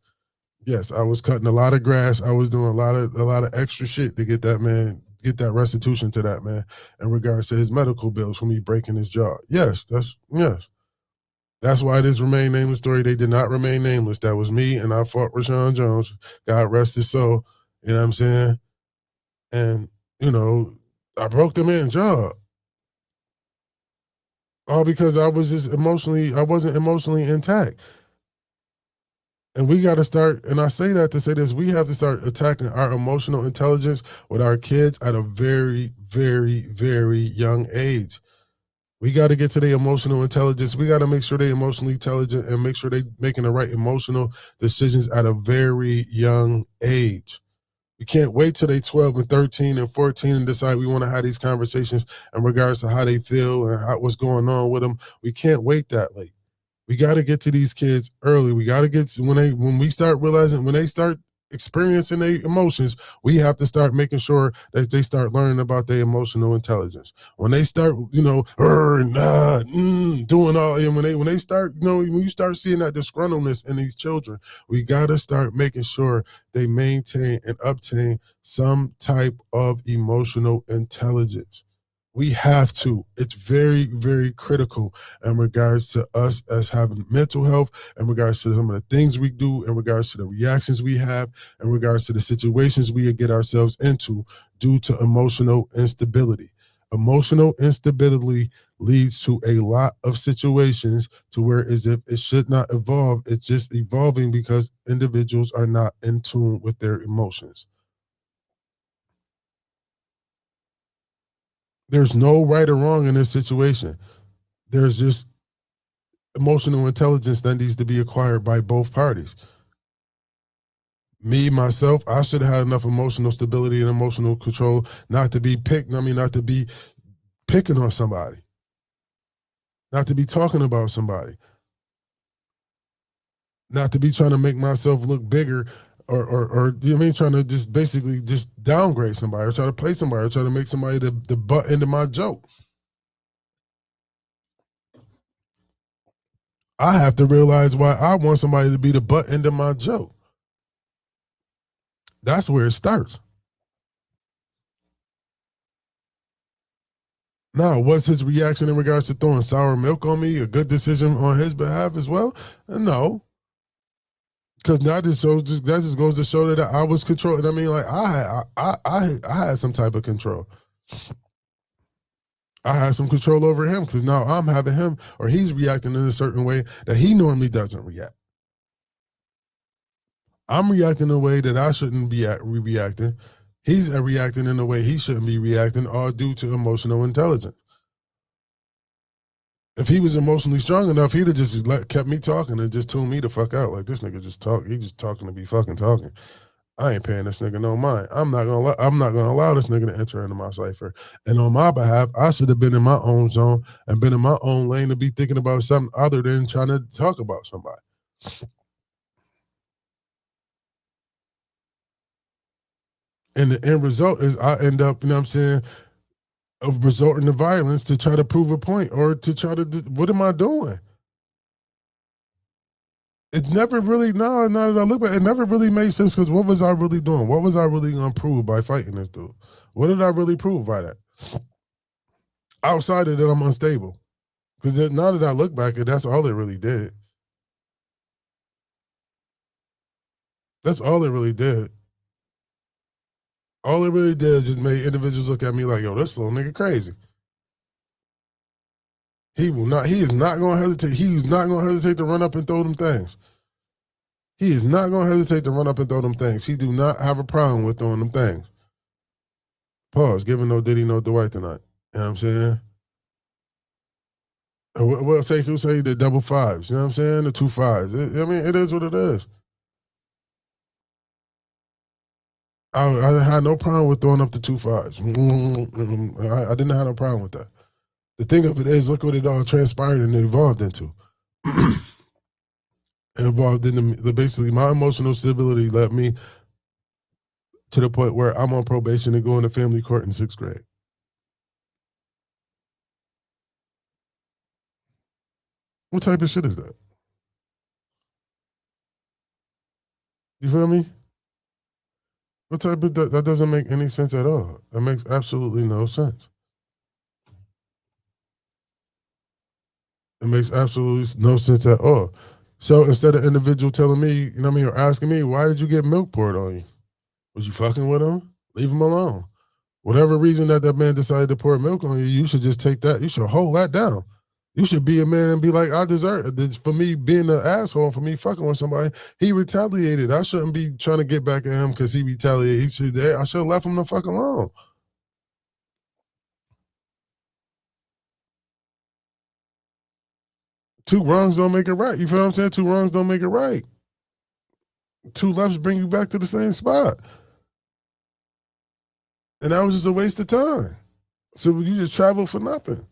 Yes, I was cutting a lot of grass. I was doing a lot of extra shit to get that restitution to that man in regards to his medical bills for me breaking his jaw. Yes. That's why this remain nameless story. They did not remain nameless. That was me, and I fought Rashawn Jones. God rest his soul. You know what I'm saying? And, I broke the man's jaw. All because I wasn't emotionally intact. And we got to start, and I say that to say this, we have to start attacking our emotional intelligence with our kids at a very, very, very young age. We got to get to their emotional intelligence. We got to make sure they're emotionally intelligent and make sure they're making the right emotional decisions at a very young age. We can't wait till they're 12 and 13 and 14 and decide we want to have these conversations in regards to how they feel and what's going on with them. We can't wait that late. We got to get to these kids early. We got to get to when we start realizing, when they start experiencing their emotions, we have to start making sure that they start learning about their emotional intelligence. When they start, doing all, and when they start, when you start seeing that disgruntledness in these children, we got to start making sure they maintain and obtain some type of emotional intelligence. We have to. It's very, very critical in regards to us as having mental health, in regards to some of the things we do, in regards to the reactions we have, in regards to the situations we get ourselves into due to emotional instability. Emotional instability leads to a lot of situations to where as if it should not evolve. It's just evolving because individuals are not in tune with their emotions. There's no right or wrong in this situation. There's just emotional intelligence that needs to be acquired by both parties. Me, myself, I should have had enough emotional stability and emotional control not to be picking on somebody, not to be talking about somebody. not to be trying to make myself look bigger or you know what I mean, trying to just basically just downgrade somebody or try to play somebody or try to make somebody the butt end of my joke. I have to realize why I want somebody to be the butt end of my joke. That's where it starts. Now, was his reaction in regards to throwing sour milk on me a good decision on his behalf as well? No, because now that just goes to show that I was controlling. I mean, like I had some type of control. I had some control over him because now I'm having him or he's reacting in a certain way that he normally doesn't react. I'm reacting in a way that I shouldn't be reacting. He's reacting in a way he shouldn't be reacting, all due to emotional intelligence. If he was emotionally strong enough, he'd have just kept me talking and just tuned me the fuck out. Like, this nigga just talk. He just talking to be fucking talking. I ain't paying this nigga no mind. I'm not gonna allow this nigga to enter into my cipher. And on my behalf, I should have been in my own zone and been in my own lane to be thinking about something other than trying to talk about somebody. And the end result is I end up, you know what I'm saying, of resorting to violence to try to prove a point or to try to, what am I doing? It never really, no, now that I look back, it never really made sense because what was I really doing? What was I really going to prove by fighting this dude? What did I really prove by that? Outside of that, I'm unstable. Because now that I look back, that's all it really did. That's all it really did. All it really did is just made individuals look at me like, yo, this little nigga crazy. He is not going to hesitate. He is not going to hesitate to run up and throw them things. He is not going to hesitate to run up and throw them things. He do not have a problem with throwing them things. Pause. Giving no Diddy, no Dwight tonight. You know what I'm saying? Well, who say the double fives? You know what I'm saying? The 2 5s. I mean, it is what it is. I had no problem with throwing up the 2 5s. I didn't have no problem with that. The thing of it is, look what it all transpired and evolved into. Involved in basically my emotional stability led me to the point where I'm on probation and going to family court in 6th grade. What type of shit is that? You feel me? What type of that doesn't make any sense at all. That makes absolutely no sense. It makes absolutely no sense at all. So instead of individual telling me, you know what I mean, or asking me, why did you get milk poured on you? Was you fucking with him? Leave him alone. Whatever reason that man decided to pour milk on you, you should just take that. You should hold that down. You should be a man and be like, I deserve it. For me being an asshole, for me fucking with somebody, he retaliated. I shouldn't be trying to get back at him because he retaliated. I should have left him the fuck alone. Two wrongs don't make it right. You feel what I'm saying? Two wrongs don't make it right. Two lefts bring you back to the same spot. And that was just a waste of time. So you just travel for nothing.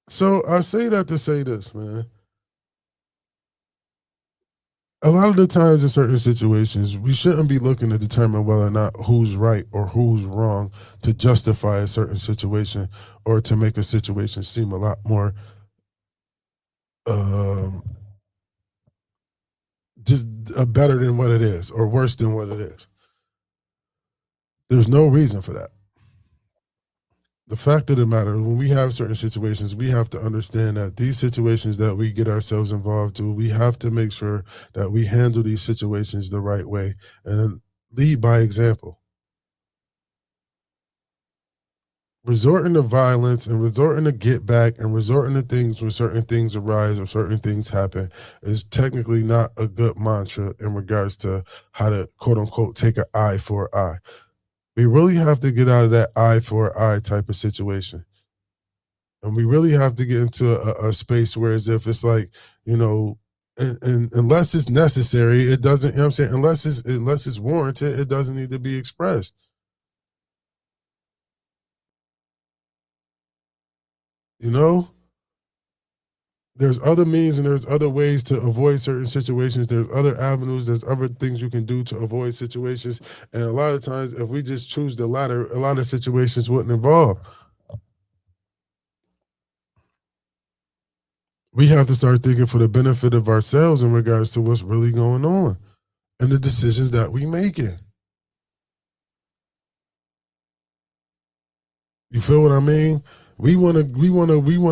So I say that to say this, man. A lot of the times in certain situations, we shouldn't be looking to determine whether or not who's right or who's wrong to justify a certain situation or to make a situation seem a lot more just better than what it is or worse than what it is. There's no reason for that. The fact of the matter, when we have certain situations, we have to understand that these situations that we get ourselves involved to, we have to make sure that we handle these situations the right way and lead by example. Resorting to violence and resorting to get back and resorting to things when certain things arise or certain things happen is technically not a good mantra in regards to how to quote unquote take an eye for an eye. We really have to get out of that eye for eye type of situation. And we really have to get into a space where as if it's like, you know, and unless it's necessary, it doesn't, you know what I'm saying? Unless it's warranted, it doesn't need to be expressed. You know? there's other means and there's other ways to avoid certain situations. There's other avenues. There's other things you can do to avoid situations. And a lot of times, if we just choose the latter, a lot of situations wouldn't involve. We have to start thinking for the benefit of ourselves in regards to what's really going on and the decisions that we making. You feel what I mean? We wanna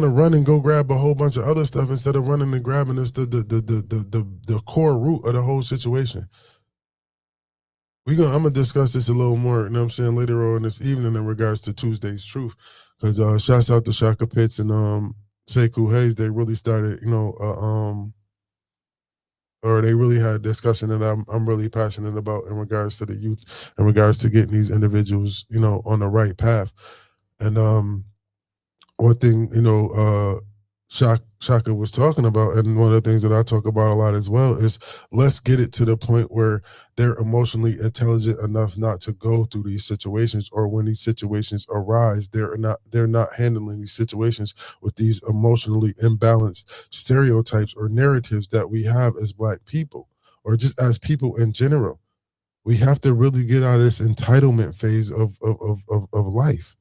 run and go grab a whole bunch of other stuff instead of running and grabbing us the core root of the whole situation. I'm gonna discuss this a little more, you know what I'm saying, later on this evening in regards to Tuesday's truth. Because shouts out to Shaka Pitts and Sekou Hayes. They really started, or they really had a discussion that I'm really passionate about in regards to the youth, in regards to getting these individuals, on the right path. And one thing, Shaka was talking about, and one of the things that I talk about a lot as well, is let's get it to the point where they're emotionally intelligent enough not to go through these situations, or when these situations arise, they're not handling these situations with these emotionally imbalanced stereotypes or narratives that we have as Black people, or just as people in general. We have to really get out of this entitlement phase of life.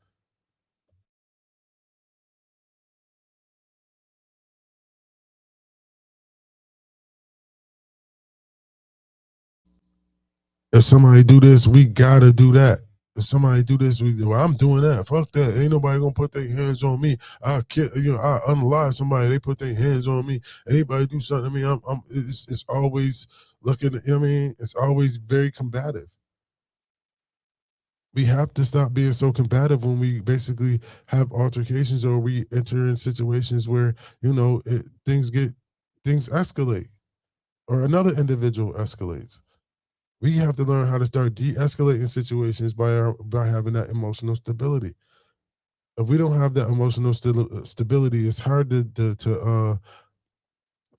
If somebody do this, we gotta do that. If somebody do this, I'm doing that. Fuck that. Ain't nobody gonna put their hands on me. I kill, I unalive somebody. They put their hands on me. Anybody do something to me, it's always looking. It's always very combative. We have to stop being so combative when we basically have altercations or we enter in situations where things escalate or another individual escalates. We have to learn how to start de-escalating situations by having that emotional stability. If we don't have that emotional stability, it's hard to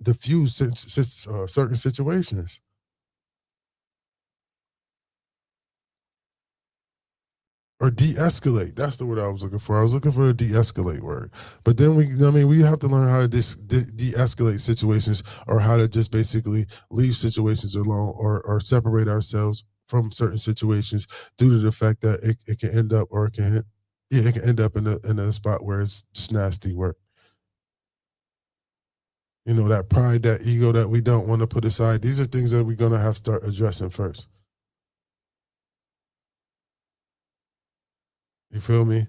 diffuse certain situations or de-escalate. That's the word I was looking for. I was looking for a de-escalate word. But then we have to learn how to de-escalate situations, or how to just basically leave situations alone, or separate ourselves from certain situations due to the fact that it can end up, or it can end up in a spot where it's just nasty work. That pride, that ego that we don't want to put aside. These are things that we're gonna have to start addressing first. You feel me?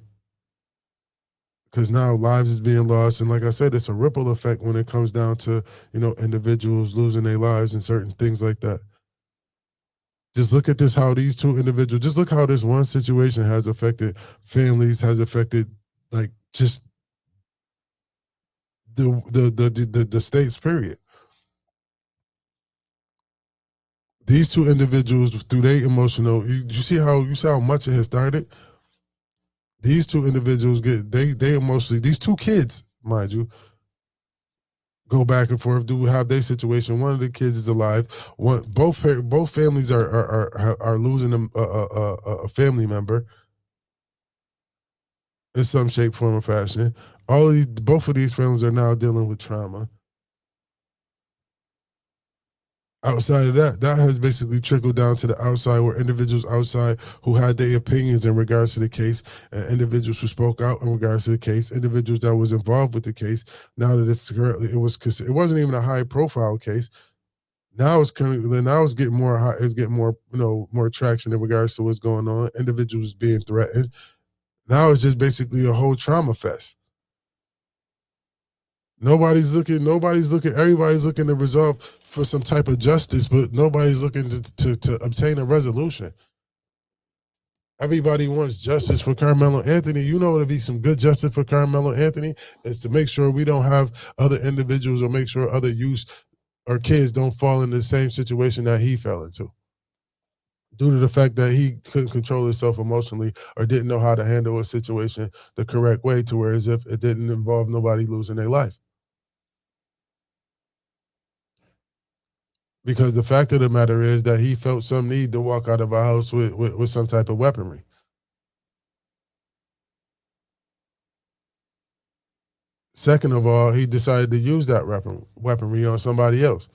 Because now lives is being lost, and like I said, it's a ripple effect when it comes down to individuals losing their lives and certain things like that. Just look at this, how these two individuals, just look how this one situation has affected families, has affected, like, just the states, period. These two individuals, through their emotional, you see how much it has started. These two individuals they emotionally, these two kids, mind you, go back and forth, do have their situation. One of the kids is alive. Both families are losing a family member in some shape, form, or fashion. Both of these families are now dealing with trauma. Outside of that, that has basically trickled down to the outside, where individuals outside who had their opinions in regards to the case, and individuals who spoke out in regards to the case, individuals that was involved with the case. Now that it wasn't even a high profile case. Now it's getting more high, it's getting more, more traction in regards to what's going on. Individuals being threatened. Now it's just basically a whole trauma fest. Nobody's looking, everybody's looking to resolve for some type of justice, but nobody's looking to obtain a resolution. Everybody wants justice for Carmelo Anthony. To be some good justice for Carmelo Anthony is to make sure we don't have other individuals, or make sure other youths or kids don't fall in the same situation that he fell into, due to the fact that he couldn't control himself emotionally, or didn't know how to handle a situation the correct way, to where as if it didn't involve nobody losing their life. Because the fact of the matter is that he felt some need to walk out of a house with some type of weaponry. Second of all, he decided to use that weaponry on somebody else.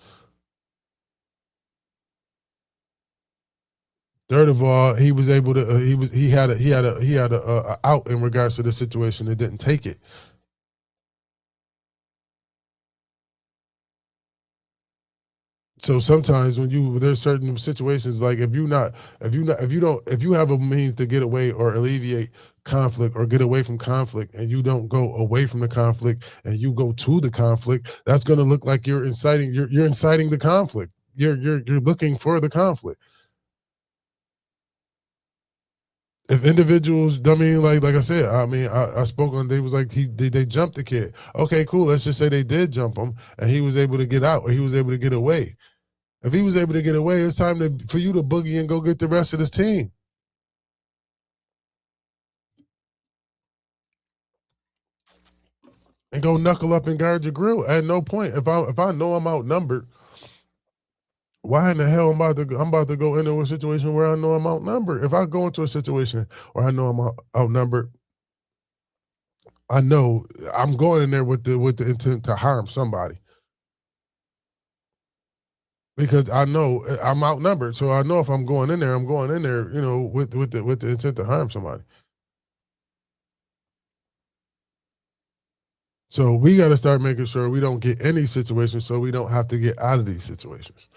Third of all, he was able to. He had a out in regards to the situation and didn't take it. So sometimes when there's certain situations like if you have a means to get away or alleviate conflict or get away from conflict and you don't go away from the conflict and you go to the conflict, that's going to look like you're inciting the conflict. You're looking for the conflict. If individuals, I mean, like I said, I spoke on. They was like they jumped the kid. Okay, cool. Let's just say they did jump him, and he was able to get out, or he was able to get away. If he was able to get away, it's time for you to boogie and go get the rest of this team and go knuckle up and guard your grill. At no point, if I know I'm outnumbered, why in the hell I'm about to go into a situation where I know I'm outnumbered? If I go into a situation where I know I'm outnumbered, I know I'm going in there with the intent to harm somebody. Because I know I'm outnumbered, so I know if I'm going in there, with the intent to harm somebody. So we got to start making sure we don't get any situations, so we don't have to get out of these situations.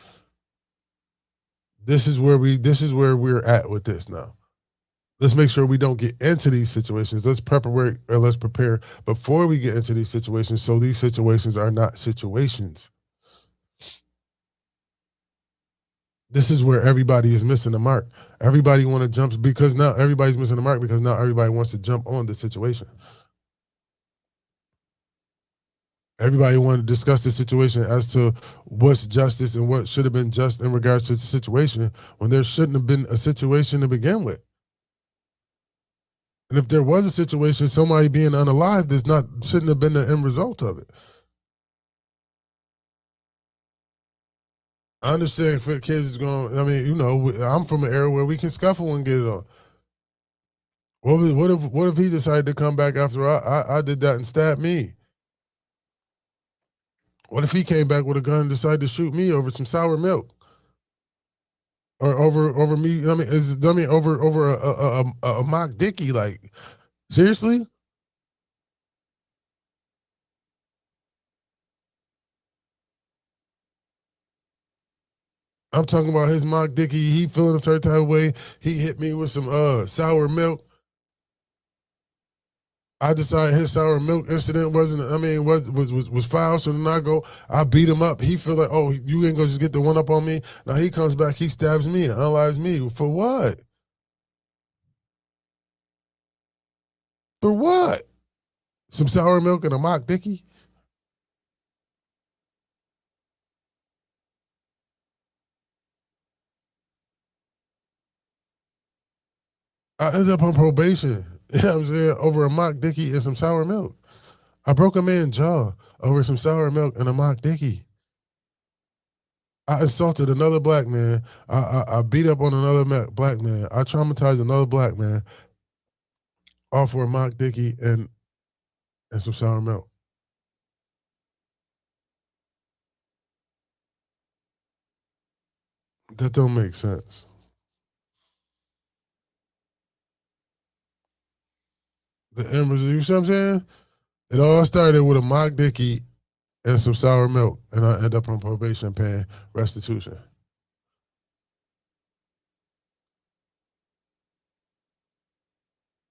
This is where we're at with this now. Let's make sure we don't get into these situations. Let's prepare before we get into these situations, so these situations are not situations. This is where everybody is missing the mark. Everybody want to jump because now everybody's missing the mark because now everybody wants to jump on the situation. Everybody want to discuss the situation as to what's justice and what should have been just in regards to the situation when there shouldn't have been a situation to begin with. And if there was a situation, somebody being unalive shouldn't have been the end result of it. I understand for kids is going. I mean, I'm from an era where we can scuffle and get it on. What if he decided to come back after I did that and stab me? What if he came back with a gun and decided to shoot me over some sour milk? Or over me? Over a mock Dickie? Like, seriously? I'm talking about his mock Dickie. He feeling a certain type of way. He hit me with some sour milk. I decided his sour milk incident was foul. So then I beat him up. He feel like, oh, you ain't gonna just get the one up on me. Now he comes back, he stabs me and unalives me. For what? For what? Some sour milk and a mock Dickie? I ended up on probation. You know what I'm saying? Over a mock Dickie and some sour milk. I broke a man's jaw over some sour milk and a mock Dickie. I assaulted another black man. I beat up on another black man. I traumatized another black man, all for a mock Dickie and some sour milk. That don't make sense. The embers, you see what I'm saying? It all started with a mock Dickie and some sour milk, and I end up on probation paying restitution.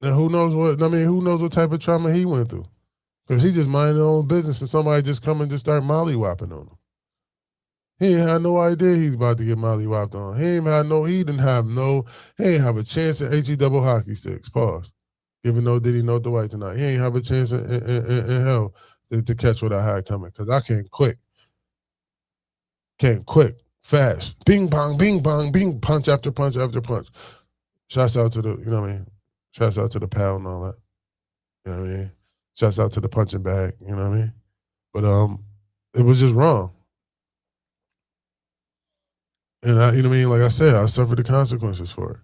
And who knows what type of trauma he went through? Because he just minded his own business and somebody just come and just start mollywopping on him. He ain't had no idea he's about to get mollywopped on. He ain't have a chance at HE double hockey sticks. Pause. Even though did he know the white tonight? He ain't have a chance in hell to catch what I had coming because I came quick. Fast. Bing bong, bing bong, bing, punch after punch after punch. Shouts out to the, you know what I mean? Shouts out to the pal and all that. You know what I mean? Shouts out to the punching bag, you know what I mean? But it was just wrong. And you know what I mean? Like I said, I suffered the consequences for it.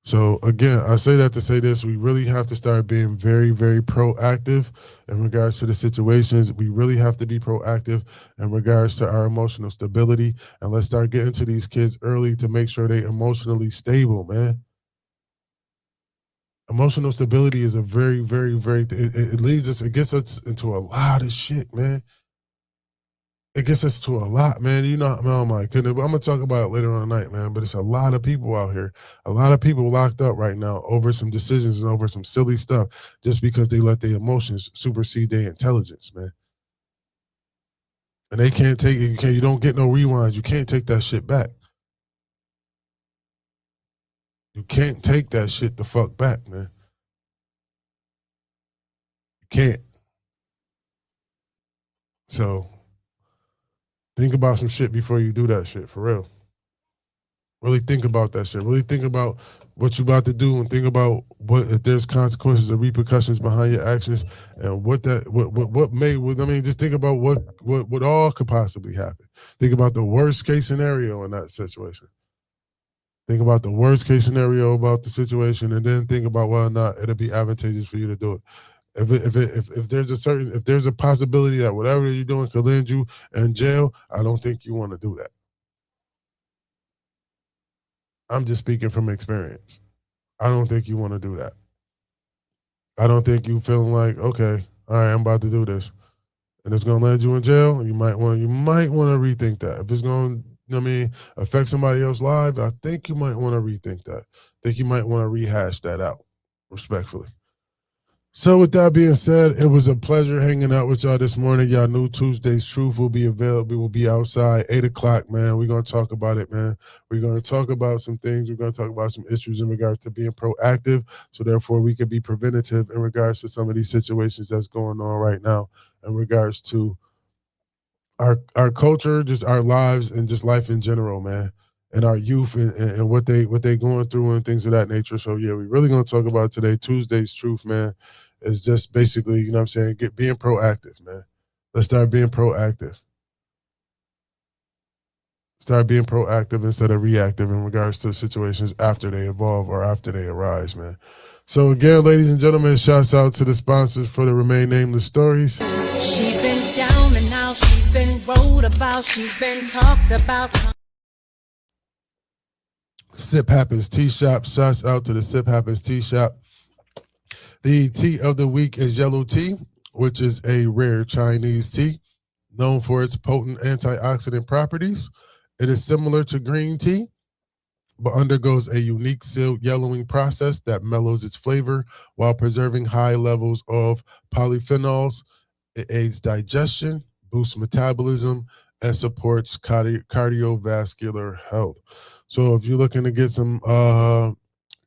So again, I say that to say this: we really have to start being very, very proactive in regards to the situations. We really have to be proactive in regards to our emotional stability, and let's start getting to these kids early to make sure they emotionally stable, man. Emotional stability is a very, very, very. It leads us. It gets us into a lot of shit, man. It gets us to a lot, man. You know, oh my goodness. I'm gonna talk about it later on tonight, man. But it's a lot of people out here, a lot of people locked up right now over some decisions and over some silly stuff, just because they let their emotions supersede their intelligence, man. And they can't take it. You don't get no rewinds. You can't take that shit back. You can't take that shit the fuck back, man. You can't. So think about some shit before you do that shit, for real. Really think about that shit. Really think about what you about to do, and think about what if there's consequences or repercussions behind your actions, and what may. I mean, just think about what all could possibly happen. Think about the worst case scenario in that situation. Think about the worst case scenario about the situation, and then think about whether or not it'll be advantageous for you to do it. If there's a possibility that whatever you're doing could land you in jail, I don't think you want to do that. I'm just speaking from experience. I don't think you want to do that. I don't think you feeling like, okay, all right, I'm about to do this, and it's gonna land you in jail. You might want to rethink that. If it's going, affect somebody else's life, I think you might want to rethink that. I think you might want to rehash that out, respectfully. So with that being said, it was a pleasure hanging out with y'all this morning. Y'all knew Tuesday's Truth will be available. We'll be outside 8 o'clock, man. We're gonna talk about it, man. We're gonna talk about some things. We're gonna talk about some issues in regards to being proactive, so therefore we can be preventative in regards to some of these situations that's going on right now in regards to our culture, just our lives, and just life in general, man, and our youth, and what they going through and things of that nature. So yeah, we're really gonna talk about today. Tuesday's Truth, man, is just basically, you know what I'm saying, being proactive, man. Let's start being proactive. Start being proactive instead of reactive in regards to situations after they evolve or after they arise, man. So again, ladies and gentlemen, shouts out to the sponsors for the Remain Nameless Stories. She's been down and out, she's been wrote about, she's been talked about. Sip Happens Tea Shop. Shouts out to the Sip Happens Tea Shop. The tea of the week is yellow tea, which is a rare Chinese tea known for its potent antioxidant properties. It is similar to green tea, but undergoes a unique sealed yellowing process that mellows its flavor while preserving high levels of polyphenols. It aids digestion, boosts metabolism, and supports cardiovascular health. So if you're looking to get some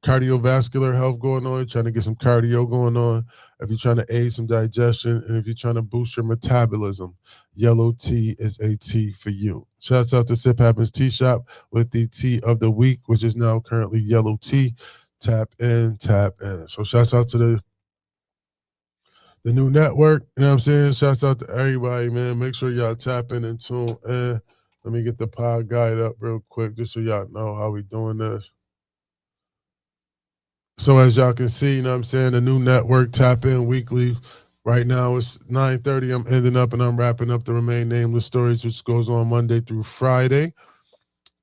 cardiovascular health going on, trying to get some cardio going on, if you're trying to aid some digestion, and if you're trying to boost your metabolism, yellow tea is a tea for you. Shouts out to Sip Happens Tea Shop with the tea of the week, which is now currently yellow tea. Tap in, tap in. So shouts out to the new network. You know what I'm saying? Shouts out to everybody, man. Make sure y'all tap in and tune in. Let me get the pod guide up real quick just so y'all know how we doing this. So as y'all can see, you know what I'm saying, the new network, Tap In Weekly. Right now it's 9:30. I'm ending up and I'm wrapping up the Remain Nameless Stories, which goes on Monday through Friday.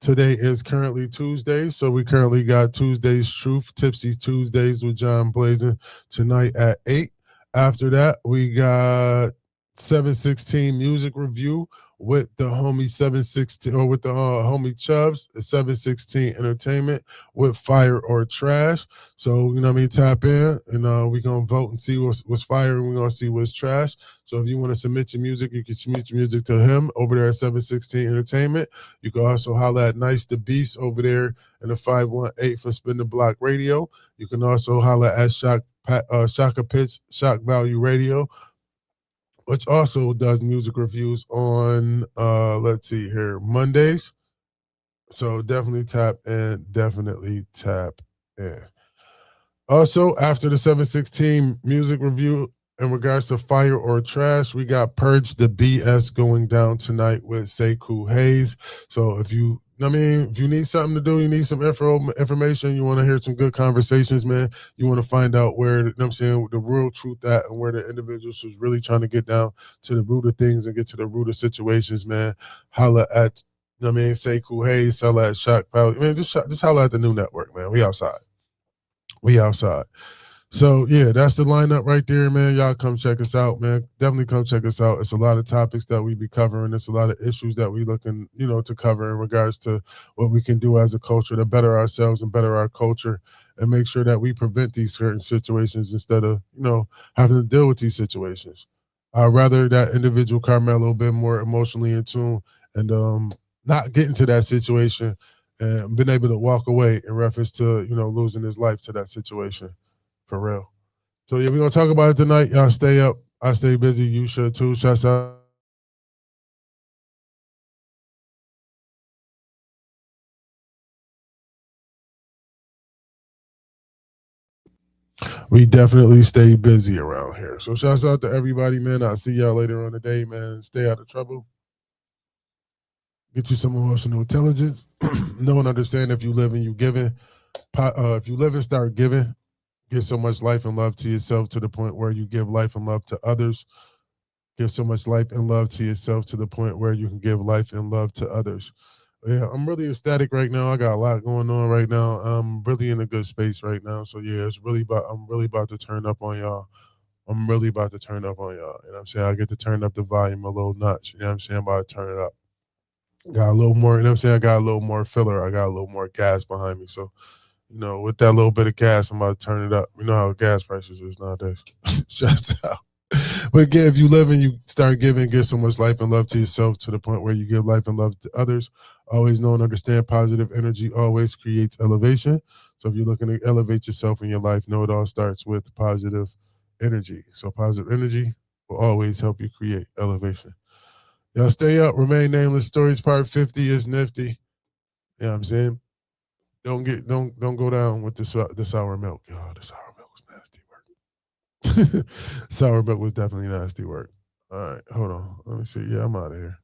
Today is currently Tuesday, so we currently got Tuesday's Truth, Tipsy Tuesdays with John Blazin tonight at 8. After that, we got 716 Music Review with the homie 716, or with the homie Chubbs, 716 Entertainment with Fire or Trash. So, you know what I mean, tap in, and we're going to vote and see what's fire, and we're going to see what's trash. So if you want to submit your music, you can submit your music to him over there at 716 Entertainment. You can also holler at Nice the Beast over there in the 518 for Spin the Block Radio. You can also holler at Shaka Pitch, Shock Value Radio, which also does music reviews on, let's see here, Mondays. So definitely tap in, definitely tap in. Also, after the 716 music review in regards to fire or trash, we got Purge the BS going down tonight with Sekou Hayes. So if you need something to do, you need some information, you want to hear some good conversations, man, you want to find out where, the real truth at and where the individuals who's really trying to get down to the root of things and get to the root of situations, man, holla at, Sekou Hayes, holla at Shock Power. Man, just holla at the new network, man. We outside. So yeah, that's the lineup right there, man. Y'all come check us out, man. Definitely come check us out. It's a lot of topics that we be covering. It's a lot of issues that we looking, to cover in regards to what we can do as a culture to better ourselves and better our culture and make sure that we prevent these certain situations instead of, having to deal with these situations. I'd rather that individual Carmelo been more emotionally in tune and not get into that situation and been able to walk away in reference to, losing his life to that situation. For real. So yeah, we're gonna talk about it tonight. Y'all stay up. I stay busy. You should too. Shouts out. We definitely stay busy around here. So shouts out to everybody, man. I'll see y'all later on today, man. Stay out of trouble. Get you some emotional intelligence. Know and understand if you live and you giving. If you live and start giving, get so much life and love to yourself to the point where you give life and love to others. Give so much life and love to yourself to the point where you can give life and love to others. Yeah, I'm really ecstatic right now. I got a lot going on right now. I'm really in a good space right now. So yeah, I'm really about to turn up on y'all. I'm really about to turn up on y'all. You know what I'm saying? I get to turn up the volume a little notch. You know what I'm saying? I'm about to turn it up. Got a little more, you know what I'm saying? I got a little more filler. I got a little more gas behind me. So, with that little bit of gas, I'm about to turn it up. You know how gas prices is nowadays. Shouts out. But again, if you live and you start giving, get so much life and love to yourself to the point where you give life and love to others. Always know and understand positive energy always creates elevation. So if you're looking to elevate yourself in your life, know it all starts with positive energy. So positive energy will always help you create elevation. Y'all stay up, remain nameless. Stories part 50 is Nifty. You know what I'm saying? Don't go down with the sour milk. Y'all, the sour milk was nasty work. Sour milk was definitely nasty work. All right, hold on. Let me see. Yeah, I'm out of here.